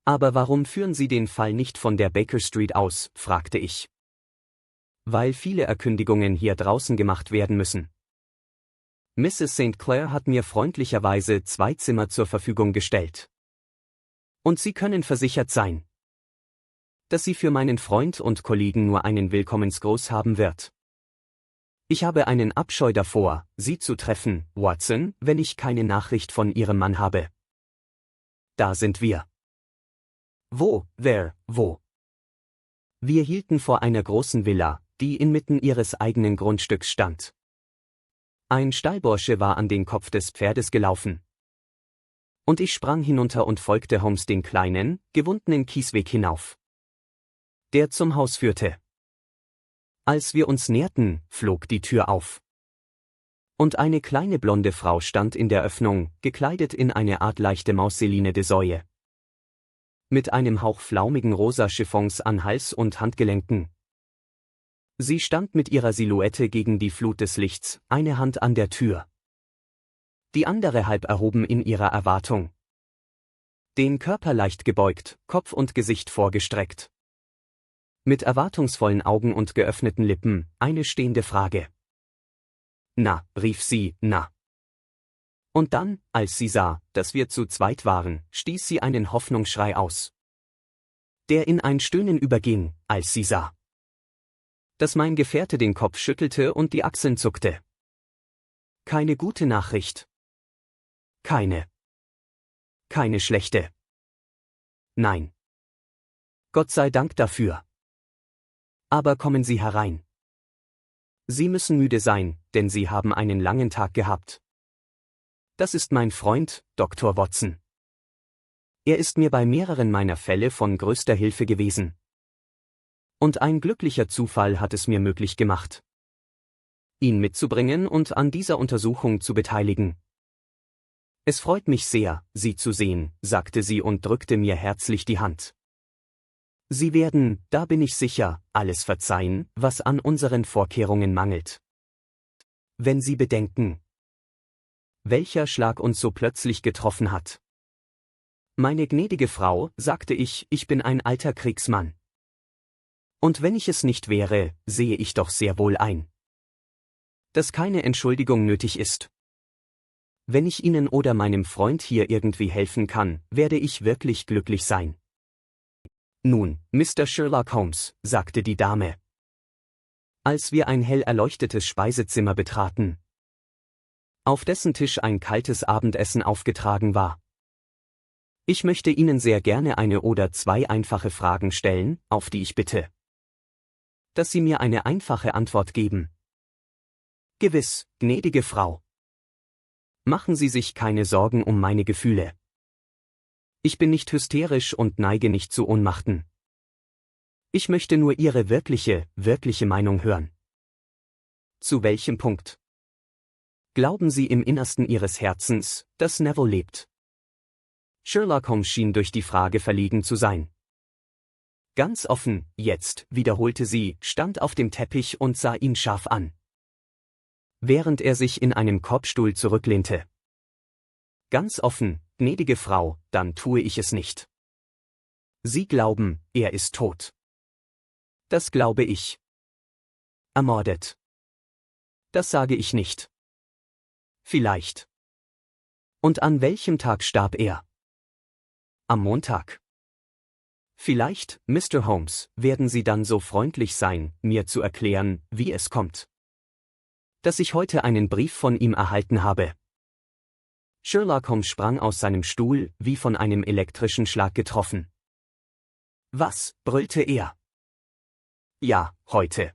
Aber warum führen Sie den Fall nicht von der Baker Street aus, fragte ich. Weil viele Erkündigungen hier draußen gemacht werden müssen. Mrs. St. Clair hat mir freundlicherweise 2 Zimmer zur Verfügung gestellt. Und Sie können versichert sein, dass sie für meinen Freund und Kollegen nur einen Willkommensgruß haben wird. Ich habe einen Abscheu davor, Sie zu treffen, Watson, wenn ich keine Nachricht von Ihrem Mann habe. Da sind wir. Wo? Wir hielten vor einer großen Villa, die inmitten ihres eigenen Grundstücks stand. Ein Stallbursche war an den Kopf des Pferdes gelaufen. Und ich sprang hinunter und folgte Holmes den kleinen, gewundenen Kiesweg hinauf, der zum Haus führte. Als wir uns näherten, flog die Tür auf. Und eine kleine blonde Frau stand in der Öffnung, gekleidet in eine Art leichte Mausseline de Säue. Mit einem Hauch flaumigen rosa Chiffons an Hals und Handgelenken. Sie stand mit ihrer Silhouette gegen die Flut des Lichts, eine Hand an der Tür. Die andere halb erhoben in ihrer Erwartung. Den Körper leicht gebeugt, Kopf und Gesicht vorgestreckt. Mit erwartungsvollen Augen und geöffneten Lippen, eine stehende Frage. »Na«, rief sie, »na«. Und dann, als sie sah, dass wir zu zweit waren, stieß sie einen Hoffnungsschrei aus, der in ein Stöhnen überging, als sie sah, dass mein Gefährte den Kopf schüttelte und die Achseln zuckte. Keine gute Nachricht. Keine schlechte. Nein. Gott sei Dank dafür. Aber kommen Sie herein. Sie müssen müde sein, denn Sie haben einen langen Tag gehabt. Das ist mein Freund, Dr. Watson. Er ist mir bei mehreren meiner Fälle von größter Hilfe gewesen. Und ein glücklicher Zufall hat es mir möglich gemacht, ihn mitzubringen und an dieser Untersuchung zu beteiligen. Es freut mich sehr, Sie zu sehen, sagte sie und drückte mir herzlich die Hand. Sie werden, da bin ich sicher, alles verzeihen, was an unseren Vorkehrungen mangelt. Wenn Sie bedenken, welcher Schlag uns so plötzlich getroffen hat. Meine gnädige Frau, sagte ich bin ein alter Kriegsmann. Und wenn ich es nicht wäre, sehe ich doch sehr wohl ein, dass keine Entschuldigung nötig ist. Wenn ich Ihnen oder meinem Freund hier irgendwie helfen kann, werde ich wirklich glücklich sein. Nun, Mr. Sherlock Holmes, sagte die Dame, als wir ein hell erleuchtetes Speisezimmer betraten, auf dessen Tisch ein kaltes Abendessen aufgetragen war. Ich möchte Ihnen sehr gerne eine oder 2 einfache Fragen stellen, auf die ich bitte, dass Sie mir eine einfache Antwort geben. Gewiss, gnädige Frau. Machen Sie sich keine Sorgen um meine Gefühle. Ich bin nicht hysterisch und neige nicht zu Ohnmachten. Ich möchte nur Ihre wirkliche Meinung hören. Zu welchem Punkt glauben Sie im Innersten Ihres Herzens, dass Neville lebt? Sherlock Holmes schien durch die Frage verlegen zu sein. Ganz offen, jetzt, wiederholte sie, stand auf dem Teppich und sah ihn scharf an, während er sich in einem Korbstuhl zurücklehnte. Ganz offen, gnädige Frau, dann tue ich es nicht. Sie glauben, er ist tot. Das glaube ich. Ermordet. Das sage ich nicht. Vielleicht. Und an welchem Tag starb er? Am Montag. Vielleicht, Mr. Holmes, werden Sie dann so freundlich sein, mir zu erklären, wie es kommt, dass ich heute einen Brief von ihm erhalten habe. Sherlock Holmes sprang aus seinem Stuhl, wie von einem elektrischen Schlag getroffen. Was, brüllte er. Ja, heute.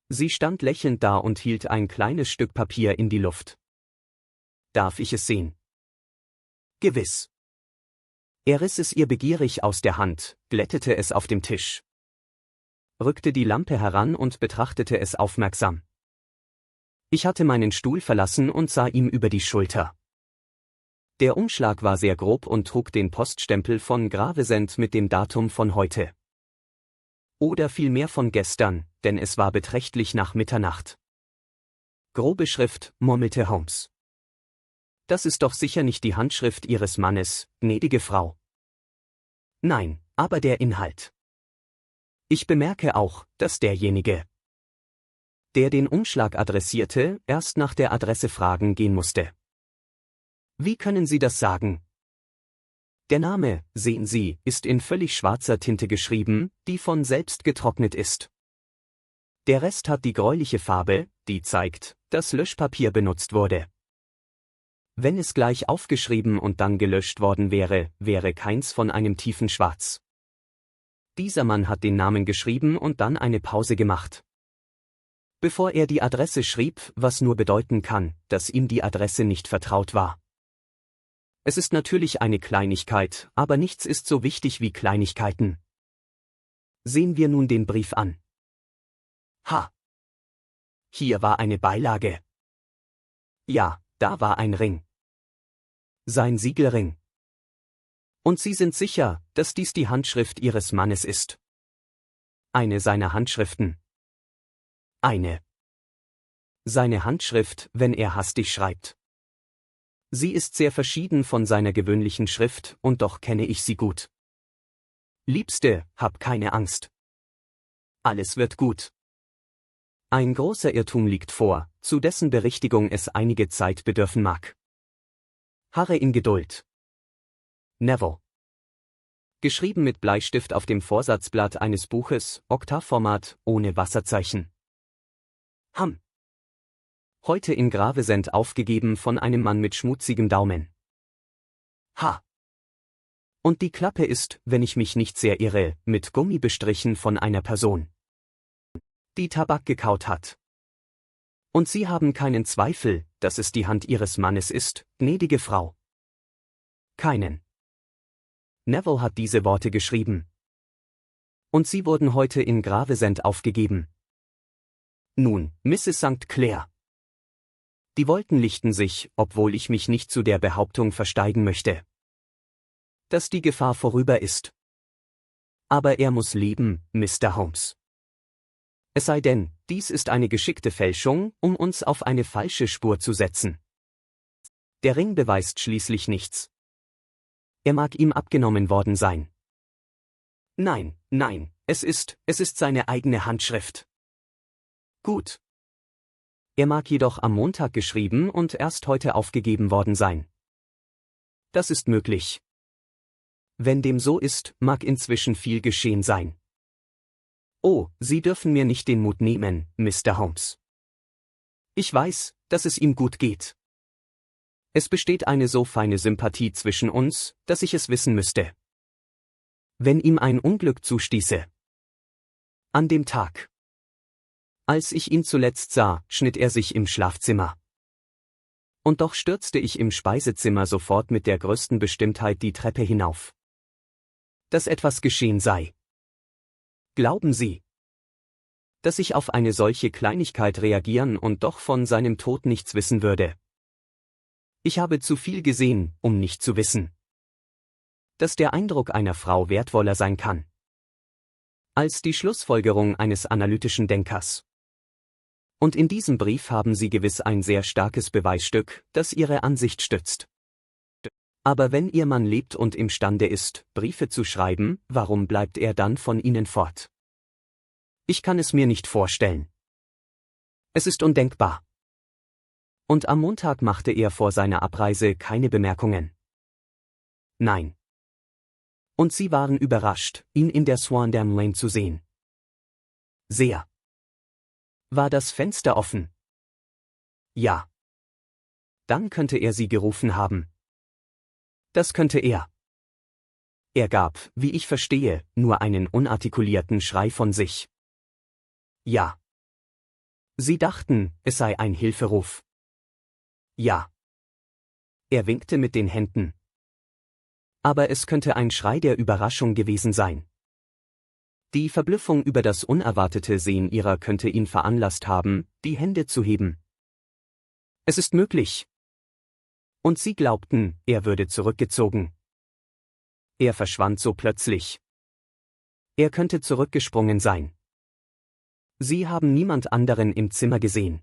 Sie stand lächelnd da und hielt ein kleines Stück Papier in die Luft. Darf ich es sehen? Gewiss. Er riss es ihr begierig aus der Hand, glättete es auf dem Tisch, rückte die Lampe heran und betrachtete es aufmerksam. Ich hatte meinen Stuhl verlassen und sah ihm über die Schulter. Der Umschlag war sehr grob und trug den Poststempel von Gravesend mit dem Datum von heute. Oder vielmehr von gestern, denn es war beträchtlich nach Mitternacht. Grobe Schrift, murmelte Holmes. Das ist doch sicher nicht die Handschrift Ihres Mannes, gnädige Frau. Nein, aber der Inhalt. Ich bemerke auch, dass derjenige, der den Umschlag adressierte, erst nach der Adresse fragen gehen musste. Wie können Sie das sagen? Der Name, sehen Sie, ist in völlig schwarzer Tinte geschrieben, die von selbst getrocknet ist. Der Rest hat die gräuliche Farbe, die zeigt, dass Löschpapier benutzt wurde. Wenn es gleich aufgeschrieben und dann gelöscht worden wäre, wäre keins von einem tiefen Schwarz. Dieser Mann hat den Namen geschrieben und dann eine Pause gemacht. Bevor er die Adresse schrieb, was nur bedeuten kann, dass ihm die Adresse nicht vertraut war. Es ist natürlich eine Kleinigkeit, aber nichts ist so wichtig wie Kleinigkeiten. Sehen wir nun den Brief an. Ha! Hier war eine Beilage. Ja, da war ein Ring. Sein Siegelring. Und Sie sind sicher, dass dies die Handschrift Ihres Mannes ist? Eine seiner Handschriften. Eine. Seine Handschrift, wenn er hastig schreibt. Sie ist sehr verschieden von seiner gewöhnlichen Schrift, und doch kenne ich sie gut. Liebste, hab keine Angst. Alles wird gut. Ein großer Irrtum liegt vor, zu dessen Berichtigung es einige Zeit bedürfen mag. Harre in Geduld. Neville. Geschrieben mit Bleistift auf dem Vorsatzblatt eines Buches, Oktavformat, ohne Wasserzeichen. Heute in Gravesend aufgegeben von einem Mann mit schmutzigem Daumen. Ha! Und die Klappe ist, wenn ich mich nicht sehr irre, mit Gummi bestrichen von einer Person, die Tabak gekaut hat. Und Sie haben keinen Zweifel, dass es die Hand Ihres Mannes ist, gnädige Frau? Keinen. Neville hat diese Worte geschrieben. Und sie wurden heute in Gravesend aufgegeben. Nun, Mrs. St. Clair. Die Wolken lichten sich, obwohl ich mich nicht zu der Behauptung versteigen möchte, dass die Gefahr vorüber ist. Aber er muss leben, Mr. Holmes. Es sei denn, dies ist eine geschickte Fälschung, um uns auf eine falsche Spur zu setzen. Der Ring beweist schließlich nichts. Er mag ihm abgenommen worden sein. Nein, es ist seine eigene Handschrift. Gut. Er mag jedoch am Montag geschrieben und erst heute aufgegeben worden sein. Das ist möglich. Wenn dem so ist, mag inzwischen viel geschehen sein. Oh, Sie dürfen mir nicht den Mut nehmen, Mr. Holmes. Ich weiß, dass es ihm gut geht. Es besteht eine so feine Sympathie zwischen uns, dass ich es wissen müsste. Wenn ihm ein Unglück zustieße. An dem Tag, als ich ihn zuletzt sah, schnitt er sich im Schlafzimmer. Und doch stürzte ich im Speisezimmer sofort mit der größten Bestimmtheit die Treppe hinauf. Dass etwas geschehen sei. Glauben Sie, dass ich auf eine solche Kleinigkeit reagieren und doch von seinem Tod nichts wissen würde? Ich habe zu viel gesehen, um nicht zu wissen, dass der Eindruck einer Frau wertvoller sein kann als die Schlussfolgerung eines analytischen Denkers. Und in diesem Brief haben Sie gewiss ein sehr starkes Beweisstück, das Ihre Ansicht stützt. Aber wenn Ihr Mann lebt und imstande ist, Briefe zu schreiben, warum bleibt er dann von Ihnen fort? Ich kann es mir nicht vorstellen. Es ist undenkbar. Und am Montag machte er vor seiner Abreise keine Bemerkungen. Nein. Und Sie waren überrascht, ihn in der Swandam Lane zu sehen. Sehr. War das Fenster offen? Ja. Dann könnte er Sie gerufen haben. Das könnte er. Er gab, wie ich verstehe, nur einen unartikulierten Schrei von sich. Ja. Sie dachten, es sei ein Hilferuf. Ja. Er winkte mit den Händen. Aber es könnte ein Schrei der Überraschung gewesen sein. Die Verblüffung über das unerwartete Sehen ihrer könnte ihn veranlasst haben, die Hände zu heben. Es ist möglich. Und sie glaubten, er würde zurückgezogen. Er verschwand so plötzlich. Er könnte zurückgesprungen sein. Sie haben niemand anderen im Zimmer gesehen.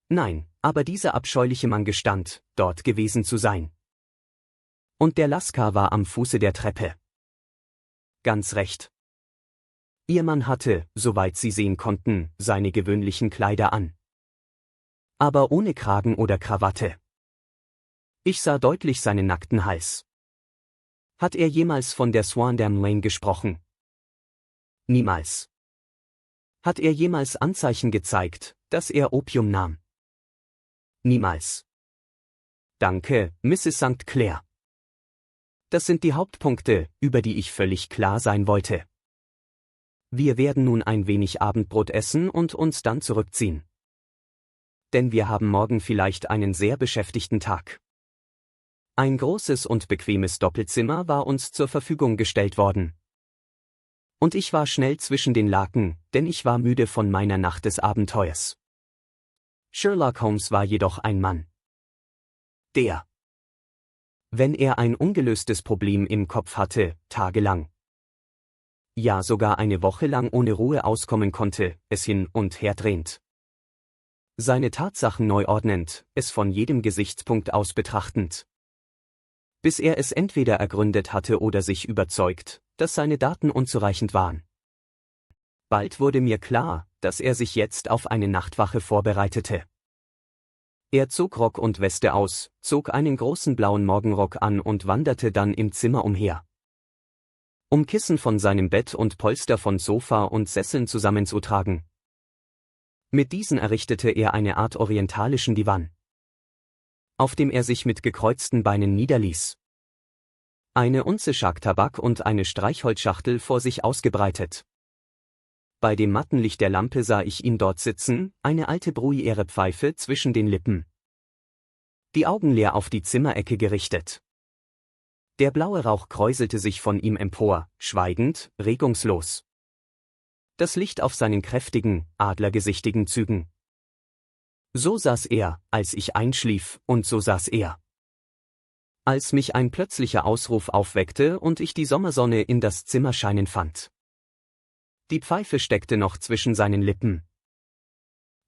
Nein, aber dieser abscheuliche Mann gestand, dort gewesen zu sein. Und der Lasker war am Fuße der Treppe. Ganz recht. Ihr Mann hatte, soweit sie sehen konnten, seine gewöhnlichen Kleider an. Aber ohne Kragen oder Krawatte. Ich sah deutlich seinen nackten Hals. Hat er jemals von der Swandam Lane gesprochen? Niemals. Hat er jemals Anzeichen gezeigt, dass er Opium nahm? Niemals. Danke, Mrs. St. Clair. Das sind die Hauptpunkte, über die ich völlig klar sein wollte. Wir werden nun ein wenig Abendbrot essen und uns dann zurückziehen. Denn wir haben morgen vielleicht einen sehr beschäftigten Tag. Ein großes und bequemes Doppelzimmer war uns zur Verfügung gestellt worden. Und ich war schnell zwischen den Laken, denn ich war müde von meiner Nacht des Abenteuers. Sherlock Holmes war jedoch ein Mann. Der, wenn er ein ungelöstes Problem im Kopf hatte, tagelang, ja sogar eine Woche lang ohne Ruhe auskommen konnte, es hin und her drehend. Seine Tatsachen neu ordnend, es von jedem Gesichtspunkt aus betrachtend. Bis er es entweder ergründet hatte oder sich überzeugt, dass seine Daten unzureichend waren. Bald wurde mir klar, dass er sich jetzt auf eine Nachtwache vorbereitete. Er zog Rock und Weste aus, zog einen großen blauen Morgenrock an und wanderte dann im Zimmer umher. Um Kissen von seinem Bett und Polster von Sofa und Sesseln zusammenzutragen. Mit diesen errichtete er eine Art orientalischen Divan, auf dem er sich mit gekreuzten Beinen niederließ. Eine Unze Tabak und eine Streichholzschachtel vor sich ausgebreitet. Bei dem matten Licht der Lampe sah ich ihn dort sitzen, eine alte Bruyere-Pfeife zwischen den Lippen. Die Augen leer auf die Zimmerecke gerichtet. Der blaue Rauch kräuselte sich von ihm empor, schweigend, regungslos. Das Licht auf seinen kräftigen, adlergesichtigen Zügen. So saß er, als ich einschlief, und so saß er. Als mich ein plötzlicher Ausruf aufweckte und ich die Sommersonne in das Zimmer scheinen fand. Die Pfeife steckte noch zwischen seinen Lippen.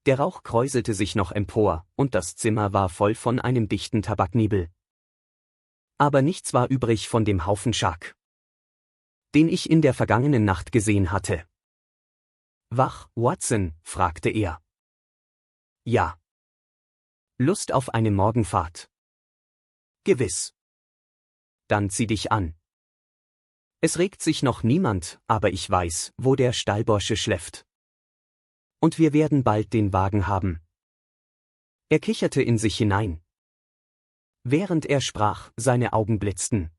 Der Rauch kräuselte sich noch empor, und das Zimmer war voll von einem dichten Tabaknebel. Aber nichts war übrig von dem Haufen Schak, den ich in der vergangenen Nacht gesehen hatte. »Wach, Watson?« fragte er. »Ja.« »Lust auf eine Morgenfahrt?« »Gewiss.« »Dann zieh dich an. Es regt sich noch niemand, aber ich weiß, wo der Stallbursche schläft. Und wir werden bald den Wagen haben.« Er kicherte in sich hinein. Während er sprach, seine Augen blitzten.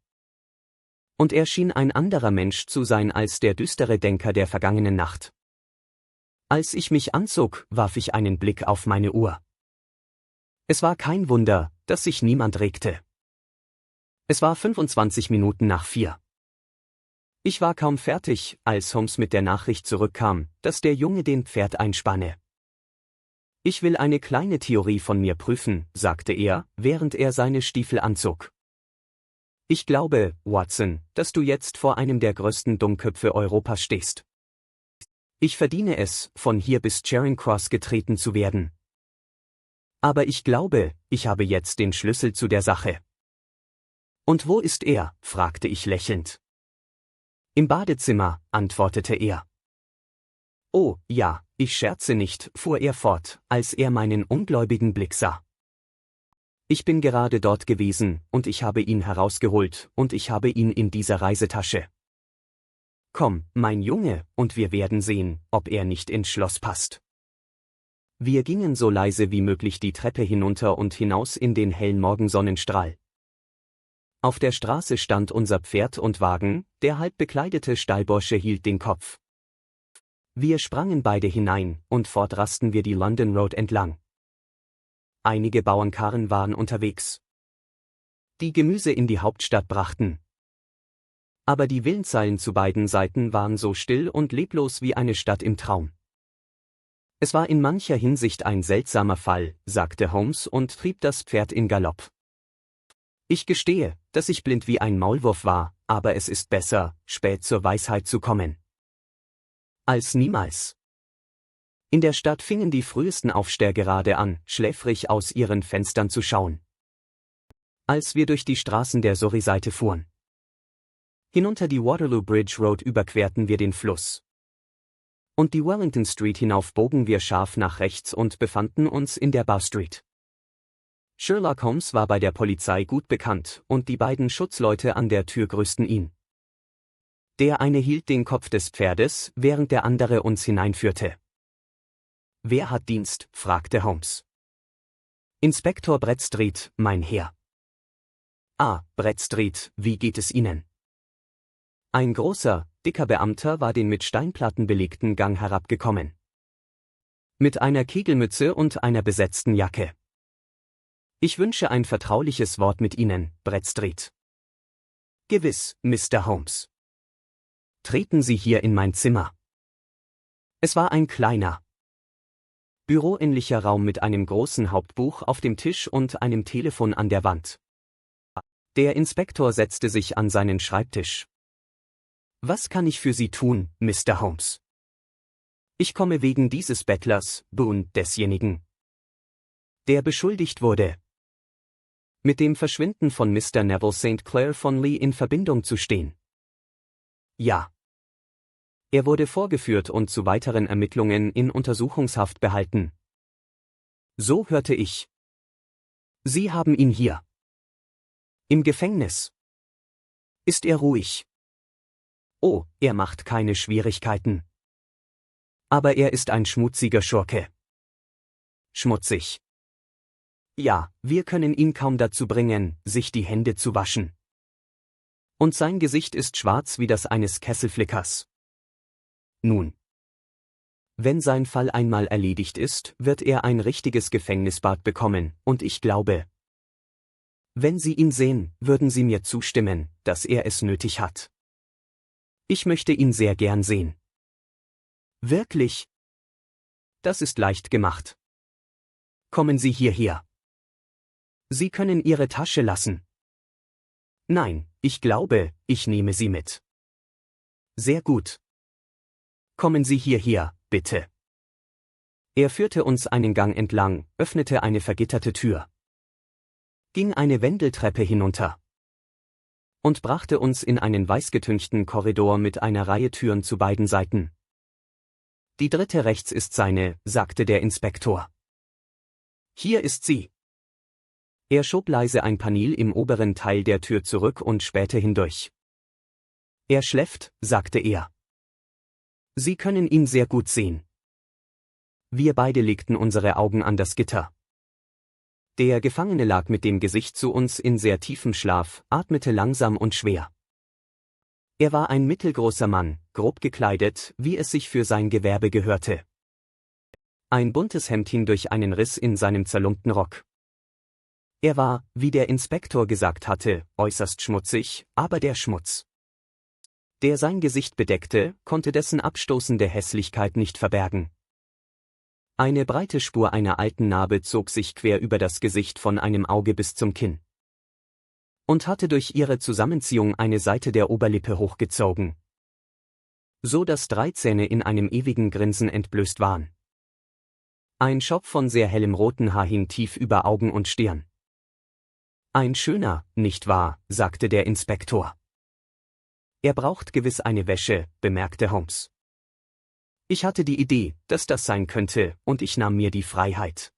Und er schien ein anderer Mensch zu sein als der düstere Denker der vergangenen Nacht. Als ich mich anzog, warf ich einen Blick auf meine Uhr. Es war kein Wunder, dass sich niemand regte. Es war 25 Minuten nach 4. Ich war kaum fertig, als Holmes mit der Nachricht zurückkam, dass der Junge den Pferd einspanne. »Ich will eine kleine Theorie von mir prüfen«, sagte er, während er seine Stiefel anzog. »Ich glaube, Watson, dass du jetzt vor einem der größten Dummköpfe Europas stehst. Ich verdiene es, von hier bis Charing Cross getreten zu werden. Aber ich glaube, ich habe jetzt den Schlüssel zu der Sache.« »Und wo ist er?« fragte ich lächelnd. »Im Badezimmer«, antwortete er. »Oh, ja, ich scherze nicht«, fuhr er fort, als er meinen ungläubigen Blick sah. »Ich bin gerade dort gewesen, und ich habe ihn herausgeholt, und ich habe ihn in dieser Reisetasche. Komm, mein Junge, und wir werden sehen, ob er nicht ins Schloss passt.« Wir gingen so leise wie möglich die Treppe hinunter und hinaus in den hellen Morgensonnenstrahl. Auf der Straße stand unser Pferd und Wagen, der halb bekleidete Stallbursche hielt den Kopf. Wir sprangen beide hinein, und fort rasten wir die London Road entlang. Einige Bauernkarren waren unterwegs, die Gemüse in die Hauptstadt brachten. Aber die Villenszeilen zu beiden Seiten waren so still und leblos wie eine Stadt im Traum. Es war in mancher Hinsicht ein seltsamer Fall, sagte Holmes und trieb das Pferd in Galopp. Ich gestehe, dass ich blind wie ein Maulwurf war, aber es ist besser, spät zur Weisheit zu kommen, als niemals. In der Stadt fingen die frühesten Aufsteher gerade an, schläfrig aus ihren Fenstern zu schauen. Als wir durch die Straßen der Surrey-Seite fuhren. Hinunter die Waterloo Bridge Road überquerten wir den Fluss. Und die Wellington Street hinauf bogen wir scharf nach rechts und befanden uns in der Bow Street. Sherlock Holmes war bei der Polizei gut bekannt, und die beiden Schutzleute an der Tür grüßten ihn. Der eine hielt den Kopf des Pferdes, während der andere uns hineinführte. »Wer hat Dienst?« fragte Holmes. »Inspektor Bradstreet, mein Herr.« »Ah, Bradstreet, wie geht es Ihnen?« Ein großer, dicker Beamter war den mit Steinplatten belegten Gang herabgekommen. Mit einer Kegelmütze und einer besetzten Jacke. »Ich wünsche ein vertrauliches Wort mit Ihnen, Bradstreet.« »Gewiss, Mr. Holmes.« »Treten Sie hier in mein Zimmer.« Es war ein kleiner, büroähnlicher Raum mit einem großen Hauptbuch auf dem Tisch und einem Telefon an der Wand. Der Inspektor setzte sich an seinen Schreibtisch. »Was kann ich für Sie tun, Mr. Holmes?« »Ich komme wegen dieses Bettlers, Boone, desjenigen, der beschuldigt wurde, mit dem Verschwinden von Mr. Neville St. Clair von Lee in Verbindung zu stehen.« »Ja.« Er wurde vorgeführt und zu weiteren Ermittlungen in Untersuchungshaft behalten. »So hörte ich.« »Sie haben ihn hier.« »Im Gefängnis.« »Ist er ruhig?« »Oh, er macht keine Schwierigkeiten. Aber er ist ein schmutziger Schurke.« »Schmutzig?« »Ja, wir können ihn kaum dazu bringen, sich die Hände zu waschen. Und sein Gesicht ist schwarz wie das eines Kesselflickers. Nun, wenn sein Fall einmal erledigt ist, wird er ein richtiges Gefängnisbad bekommen, und ich glaube, wenn Sie ihn sehen, würden Sie mir zustimmen, dass er es nötig hat. Ich möchte ihn sehr gern sehen.« »Wirklich? Das ist leicht gemacht. Kommen Sie hierher. Sie können Ihre Tasche lassen.« »Nein, ich glaube, ich nehme sie mit.« »Sehr gut. Kommen Sie hierher, bitte.« Er führte uns einen Gang entlang, öffnete eine vergitterte Tür, ging eine Wendeltreppe hinunter und brachte uns in einen weißgetünchten Korridor mit einer Reihe Türen zu beiden Seiten. »Die dritte rechts ist seine«, sagte der Inspektor. »Hier ist sie.« Er schob leise ein Panel im oberen Teil der Tür zurück und spähte hindurch. »Er schläft«, sagte er. »Sie können ihn sehr gut sehen.« Wir beide legten unsere Augen an das Gitter. Der Gefangene lag mit dem Gesicht zu uns in sehr tiefem Schlaf, atmete langsam und schwer. Er war ein mittelgroßer Mann, grob gekleidet, wie es sich für sein Gewerbe gehörte. Ein buntes Hemd hing durch einen Riss in seinem zerlumpten Rock. Er war, wie der Inspektor gesagt hatte, äußerst schmutzig, aber der Schmutz, der sein Gesicht bedeckte, konnte dessen abstoßende Hässlichkeit nicht verbergen. Eine breite Spur einer alten Narbe zog sich quer über das Gesicht von einem Auge bis zum Kinn und hatte durch ihre Zusammenziehung eine Seite der Oberlippe hochgezogen, so dass 3 Zähne in einem ewigen Grinsen entblößt waren. Ein Schopf von sehr hellem roten Haar hing tief über Augen und Stirn. »Ein schöner, nicht wahr?«, sagte der Inspektor. »Er braucht gewiss eine Wäsche«, bemerkte Holmes. Ich hatte die Idee, dass das sein könnte, und ich nahm mir die Freiheit,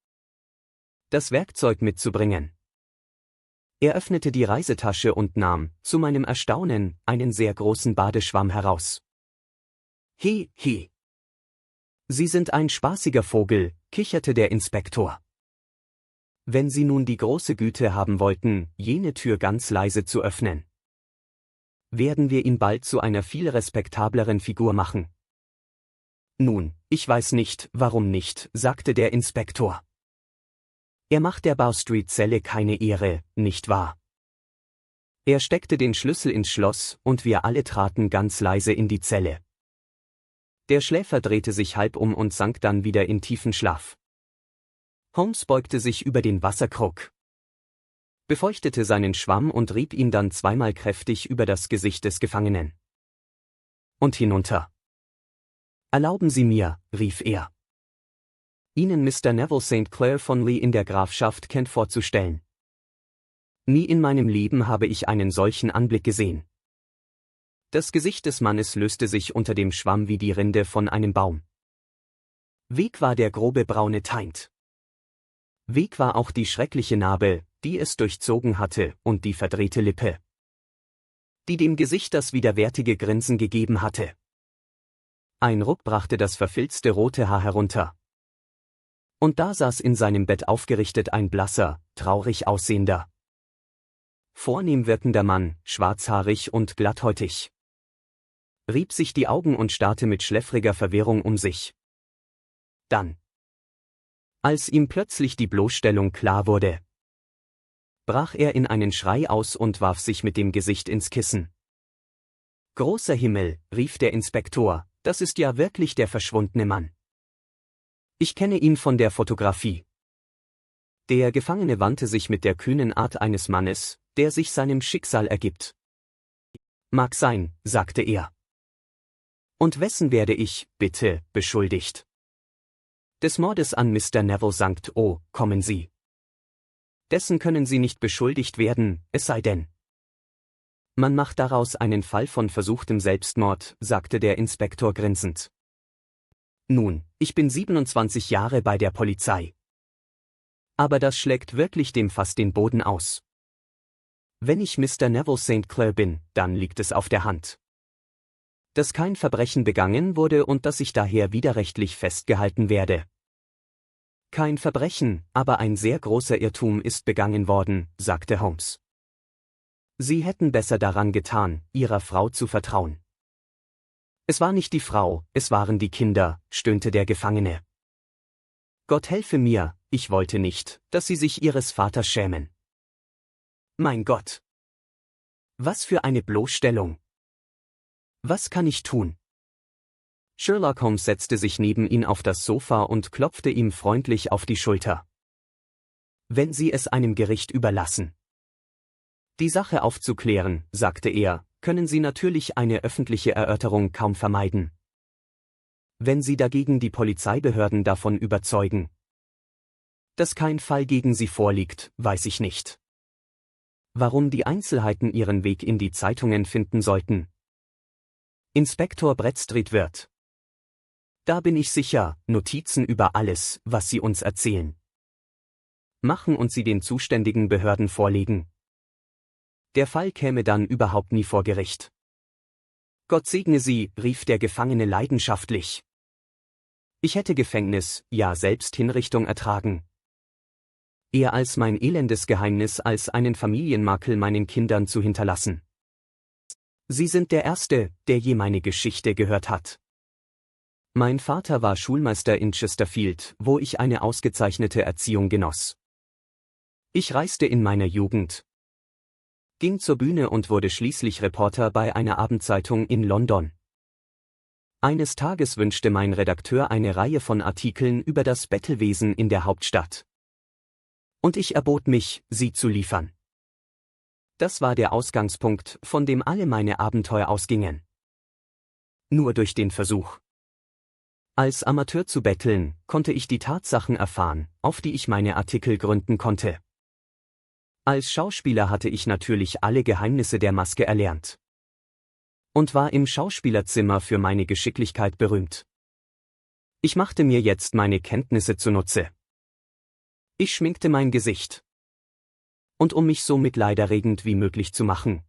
das Werkzeug mitzubringen. Er öffnete die Reisetasche und nahm, zu meinem Erstaunen, einen sehr großen Badeschwamm heraus. »He, he. Sie sind ein spaßiger Vogel«, kicherte der Inspektor. »Wenn Sie nun die große Güte haben wollten, jene Tür ganz leise zu öffnen, werden wir ihn bald zu einer viel respektableren Figur machen.« »Nun, ich weiß nicht, warum nicht«, sagte der Inspektor. »Er macht der Bow Street Zelle keine Ehre, nicht wahr?« Er steckte den Schlüssel ins Schloss, und wir alle traten ganz leise in die Zelle. Der Schläfer drehte sich halb um und sank dann wieder in tiefen Schlaf. Holmes beugte sich über den Wasserkrug. befeuchtete seinen Schwamm und rieb ihn dann zweimal kräftig über das Gesicht des Gefangenen. Und hinunter. »Erlauben Sie mir«, rief er, »Ihnen Mr. Neville St. Clair von Lee in der Grafschaft Kent vorzustellen. Nie in meinem Leben habe ich einen solchen Anblick gesehen.« Das Gesicht des Mannes löste sich unter dem Schwamm wie die Rinde von einem Baum. Weg war der grobe braune Teint. Weg war auch die schreckliche Narbe, die es durchzogen hatte, und die verdrehte Lippe, die dem Gesicht das widerwärtige Grinsen gegeben hatte. Ein Ruck brachte das verfilzte rote Haar herunter. Und da saß in seinem Bett aufgerichtet ein blasser, traurig aussehender, vornehm wirkender Mann, schwarzhaarig und glatthäutig. Rieb sich die Augen und starrte mit schläfriger Verwirrung um sich. Dann, als ihm plötzlich die Bloßstellung klar wurde, brach er in einen Schrei aus und warf sich mit dem Gesicht ins Kissen. »Großer Himmel«, rief der Inspektor, »das ist ja wirklich der verschwundene Mann. Ich kenne ihn von der Fotografie.« Der Gefangene wandte sich mit der kühnen Art eines Mannes, der sich seinem Schicksal ergibt. »Mag sein«, sagte er. »Und wessen werde ich, bitte, beschuldigt?« »Des Mordes an Mr. Neville St. Oh, kommen Sie. Dessen können Sie nicht beschuldigt werden, es sei denn. Man macht daraus einen Fall von versuchtem Selbstmord«, sagte der Inspektor grinsend. »Nun, ich bin 27 Jahre bei der Polizei. Aber das schlägt wirklich dem Fass den Boden aus. Wenn ich Mr. Neville St. Clair bin, dann liegt es auf der Hand, dass kein Verbrechen begangen wurde und dass ich daher widerrechtlich festgehalten werde. Kein Verbrechen, aber ein sehr großer Irrtum ist begangen worden«, sagte Holmes. »Sie hätten besser daran getan, Ihrer Frau zu vertrauen.« »Es war nicht die Frau, es waren die Kinder«, stöhnte der Gefangene. »Gott helfe mir, ich wollte nicht, dass Sie sich Ihres Vaters schämen. Mein Gott! Was für eine Bloßstellung! Was kann ich tun?« Sherlock Holmes setzte sich neben ihn auf das Sofa und klopfte ihm freundlich auf die Schulter. »Wenn Sie es einem Gericht überlassen, die Sache aufzuklären«, sagte er, »können Sie natürlich eine öffentliche Erörterung kaum vermeiden. Wenn Sie dagegen die Polizeibehörden davon überzeugen, dass kein Fall gegen Sie vorliegt, weiß ich nicht, warum die Einzelheiten ihren Weg in die Zeitungen finden sollten. Inspektor Bradstreet wird, da bin ich sicher, Notizen über alles, was Sie uns erzählen, machen und sie den zuständigen Behörden vorlegen. Der Fall käme dann überhaupt nie vor Gericht.« »Gott segne Sie«, rief der Gefangene leidenschaftlich. »Ich hätte Gefängnis, ja selbst Hinrichtung ertragen. Eher als mein elendes Geheimnis als einen Familienmakel meinen Kindern zu hinterlassen. Sie sind der Erste, der je meine Geschichte gehört hat. Mein Vater war Schulmeister in Chesterfield, wo ich eine ausgezeichnete Erziehung genoss. Ich reiste in meiner Jugend, ging zur Bühne und wurde schließlich Reporter bei einer Abendzeitung in London. Eines Tages wünschte mein Redakteur eine Reihe von Artikeln über das Bettelwesen in der Hauptstadt. Und ich erbot mich, sie zu liefern. Das war der Ausgangspunkt, von dem alle meine Abenteuer ausgingen. Nur durch den Versuch, als Amateur zu betteln, konnte ich die Tatsachen erfahren, auf die ich meine Artikel gründen konnte. Als Schauspieler hatte ich natürlich alle Geheimnisse der Maske erlernt und war im Schauspielerzimmer für meine Geschicklichkeit berühmt. Ich machte mir jetzt meine Kenntnisse zunutze. Ich schminkte mein Gesicht. Und um mich so mitleiderregend wie möglich zu machen,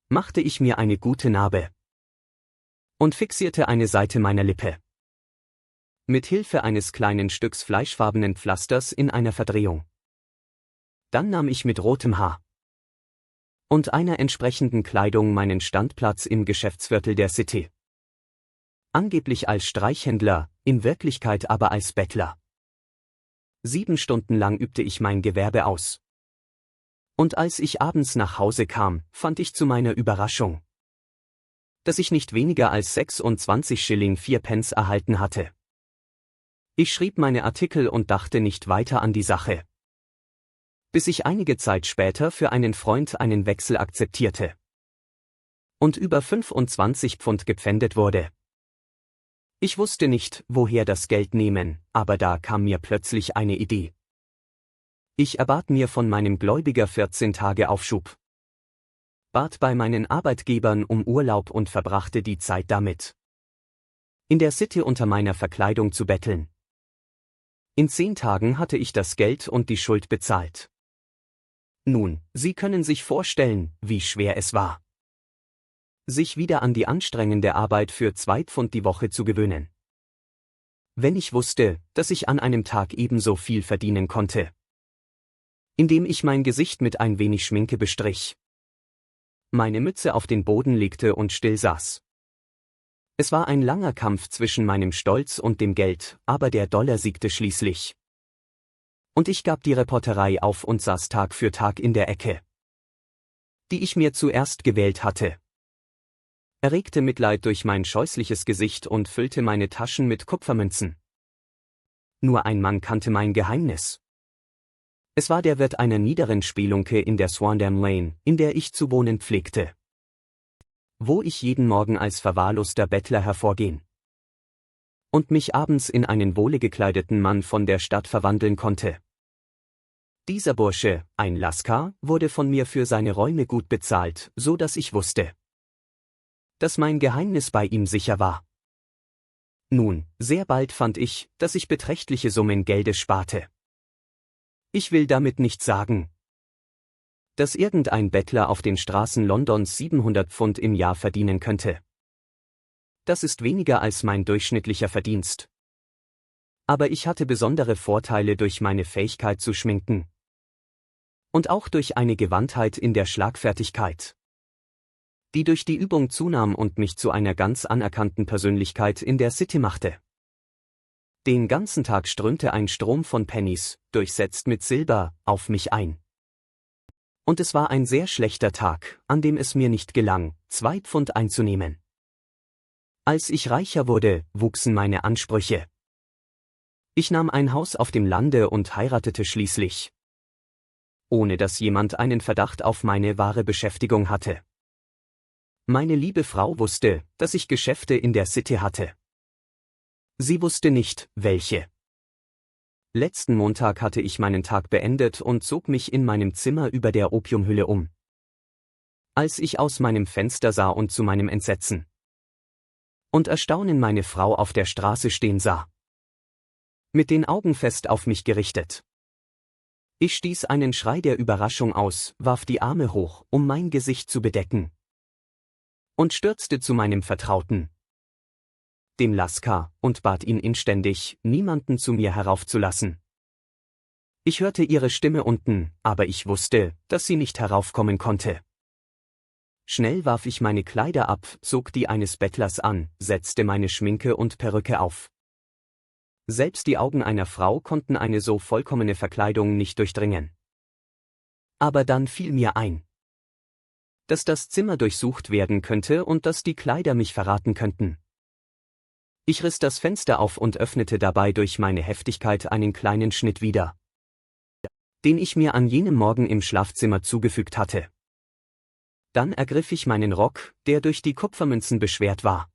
machte ich mir eine gute Narbe und fixierte eine Seite meiner Lippe mit Hilfe eines kleinen Stücks fleischfarbenen Pflasters in einer Verdrehung. Dann nahm ich mit rotem Haar und einer entsprechenden Kleidung meinen Standplatz im Geschäftsviertel der City. Angeblich als Streichhändler, in Wirklichkeit aber als Bettler. 7 Stunden lang übte ich mein Gewerbe aus. Und als ich abends nach Hause kam, fand ich zu meiner Überraschung, dass ich nicht weniger als 26 Schilling 4 Pence erhalten hatte. Ich schrieb meine Artikel und dachte nicht weiter an die Sache. Bis ich einige Zeit später für einen Freund einen Wechsel akzeptierte. Und über 25 Pfund gepfändet wurde. Ich wusste nicht, woher das Geld nehmen, aber da kam mir plötzlich eine Idee. Ich erbat mir von meinem Gläubiger 14 Tage Aufschub. Bat bei meinen Arbeitgebern um Urlaub und verbrachte die Zeit damit, in der City unter meiner Verkleidung zu betteln. In 10 Tagen hatte ich das Geld und die Schuld bezahlt. Nun, Sie können sich vorstellen, wie schwer es war, sich wieder an die anstrengende Arbeit für 2 Pfund die Woche zu gewöhnen. Wenn ich wusste, dass ich an einem Tag ebenso viel verdienen konnte, indem ich mein Gesicht mit ein wenig Schminke bestrich, meine Mütze auf den Boden legte und still saß. Es war ein langer Kampf zwischen meinem Stolz und dem Geld, aber der Dollar siegte schließlich. Und ich gab die Reporterei auf und saß Tag für Tag in der Ecke, die ich mir zuerst gewählt hatte. Erregte Mitleid durch mein scheußliches Gesicht und füllte meine Taschen mit Kupfermünzen. Nur ein Mann kannte mein Geheimnis. Es war der Wirt einer niederen Spelunke in der Swandam Lane, in der ich zu wohnen pflegte, wo ich jeden Morgen als verwahrloster Bettler hervorgehen und mich abends in einen wohlegekleideten Mann von der Stadt verwandeln konnte. Dieser Bursche, ein Lascar, wurde von mir für seine Räume gut bezahlt, so dass ich wusste, dass mein Geheimnis bei ihm sicher war. Nun, sehr bald fand ich, dass ich beträchtliche Summen Geldes sparte. Ich will damit nicht sagen, dass irgendein Bettler auf den Straßen Londons 700 Pfund im Jahr verdienen könnte. Das ist weniger als mein durchschnittlicher Verdienst. Aber ich hatte besondere Vorteile durch meine Fähigkeit zu schminken. Und auch durch eine Gewandtheit in der Schlagfertigkeit, die durch die Übung zunahm und mich zu einer ganz anerkannten Persönlichkeit in der City machte. Den ganzen Tag strömte ein Strom von Pennies, durchsetzt mit Silber, auf mich ein. Und es war ein sehr schlechter Tag, an dem es mir nicht gelang, 2 Pfund einzunehmen. Als ich reicher wurde, wuchsen meine Ansprüche. Ich nahm ein Haus auf dem Lande und heiratete schließlich, ohne dass jemand einen Verdacht auf meine wahre Beschäftigung hatte. Meine liebe Frau wusste, dass ich Geschäfte in der City hatte. Sie wusste nicht, welche. Letzten Montag hatte ich meinen Tag beendet und zog mich in meinem Zimmer über der Opiumhülle um. Als ich aus meinem Fenster sah und zu meinem Entsetzen und Erstaunen meine Frau auf der Straße stehen sah, mit den Augen fest auf mich gerichtet. Ich stieß einen Schrei der Überraschung aus, warf die Arme hoch, um mein Gesicht zu bedecken, und stürzte zu meinem Vertrauten, dem Lascar, und bat ihn inständig, niemanden zu mir heraufzulassen. Ich hörte ihre Stimme unten, aber ich wusste, dass sie nicht heraufkommen konnte. Schnell warf ich meine Kleider ab, zog die eines Bettlers an, setzte meine Schminke und Perücke auf. Selbst die Augen einer Frau konnten eine so vollkommene Verkleidung nicht durchdringen. Aber dann fiel mir ein, dass das Zimmer durchsucht werden könnte und dass die Kleider mich verraten könnten. Ich riss das Fenster auf und öffnete dabei durch meine Heftigkeit einen kleinen Schnitt wieder, den ich mir an jenem Morgen im Schlafzimmer zugefügt hatte. Dann ergriff ich meinen Rock, der durch die Kupfermünzen beschwert war,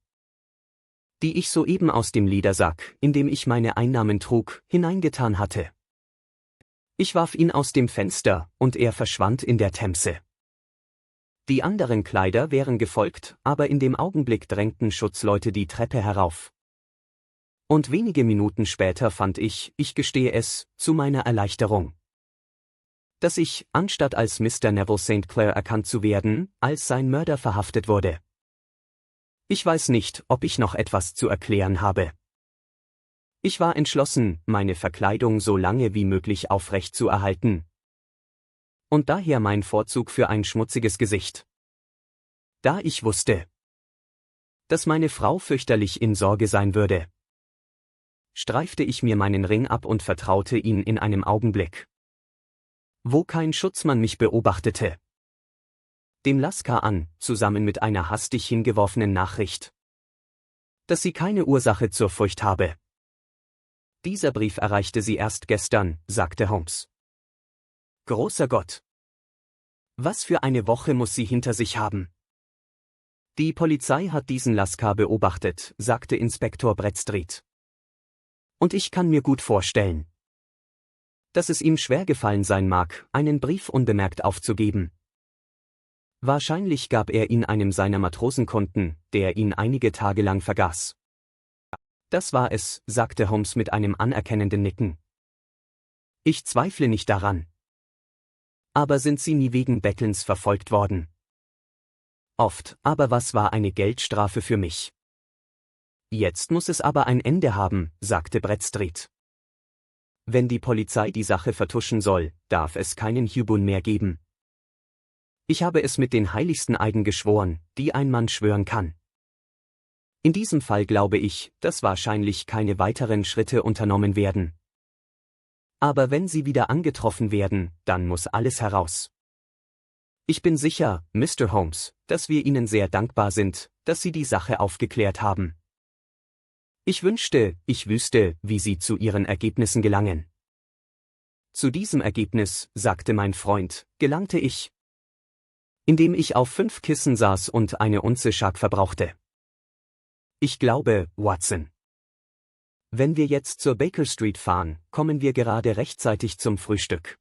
die ich soeben aus dem Ledersack, in dem ich meine Einnahmen trug, hineingetan hatte. Ich warf ihn aus dem Fenster, und er verschwand in der Themse. Die anderen Kleider wären gefolgt, aber in dem Augenblick drängten Schutzleute die Treppe herauf. Und wenige Minuten später fand ich gestehe es, zu meiner Erleichterung, dass ich, anstatt als Mr. Neville St. Clair erkannt zu werden, als sein Mörder verhaftet wurde. Ich weiß nicht, ob ich noch etwas zu erklären habe. Ich war entschlossen, meine Verkleidung so lange wie möglich aufrecht zu erhalten. Und daher mein Vorzug für ein schmutziges Gesicht. Da ich wusste, dass meine Frau fürchterlich in Sorge sein würde, streifte ich mir meinen Ring ab und vertraute ihn in einem Augenblick, wo kein Schutzmann mich beobachtete, dem Lascar an, zusammen mit einer hastig hingeworfenen Nachricht, dass sie keine Ursache zur Furcht habe. Dieser Brief erreichte sie erst gestern, sagte Holmes. Großer Gott! Was für eine Woche muss sie hinter sich haben? Die Polizei hat diesen Lascar beobachtet, sagte Inspektor Bradstreet. Und ich kann mir gut vorstellen, dass es ihm schwer gefallen sein mag, einen Brief unbemerkt aufzugeben. Wahrscheinlich gab er ihn einem seiner Matrosenkunden, der ihn einige Tage lang vergaß. Das war es, sagte Holmes mit einem anerkennenden Nicken. Ich zweifle nicht daran. Aber sind Sie nie wegen Bettelns verfolgt worden? Oft, aber was war eine Geldstrafe für mich? Jetzt muss es aber ein Ende haben, sagte Bradstreet. Wenn die Polizei die Sache vertuschen soll, darf es keinen Hubun mehr geben. Ich habe es mit den heiligsten Eiden geschworen, die ein Mann schwören kann. In diesem Fall glaube ich, dass wahrscheinlich keine weiteren Schritte unternommen werden. Aber wenn sie wieder angetroffen werden, dann muss alles heraus. Ich bin sicher, Mr. Holmes, dass wir Ihnen sehr dankbar sind, dass Sie die Sache aufgeklärt haben. Ich wünschte, ich wüsste, wie Sie zu Ihren Ergebnissen gelangen. Zu diesem Ergebnis, sagte mein Freund, gelangte ich, indem ich auf 5 Kissen saß und eine Unze Schak verbrauchte. Ich glaube, Watson. Wenn wir jetzt zur Baker Street fahren, kommen wir gerade rechtzeitig zum Frühstück.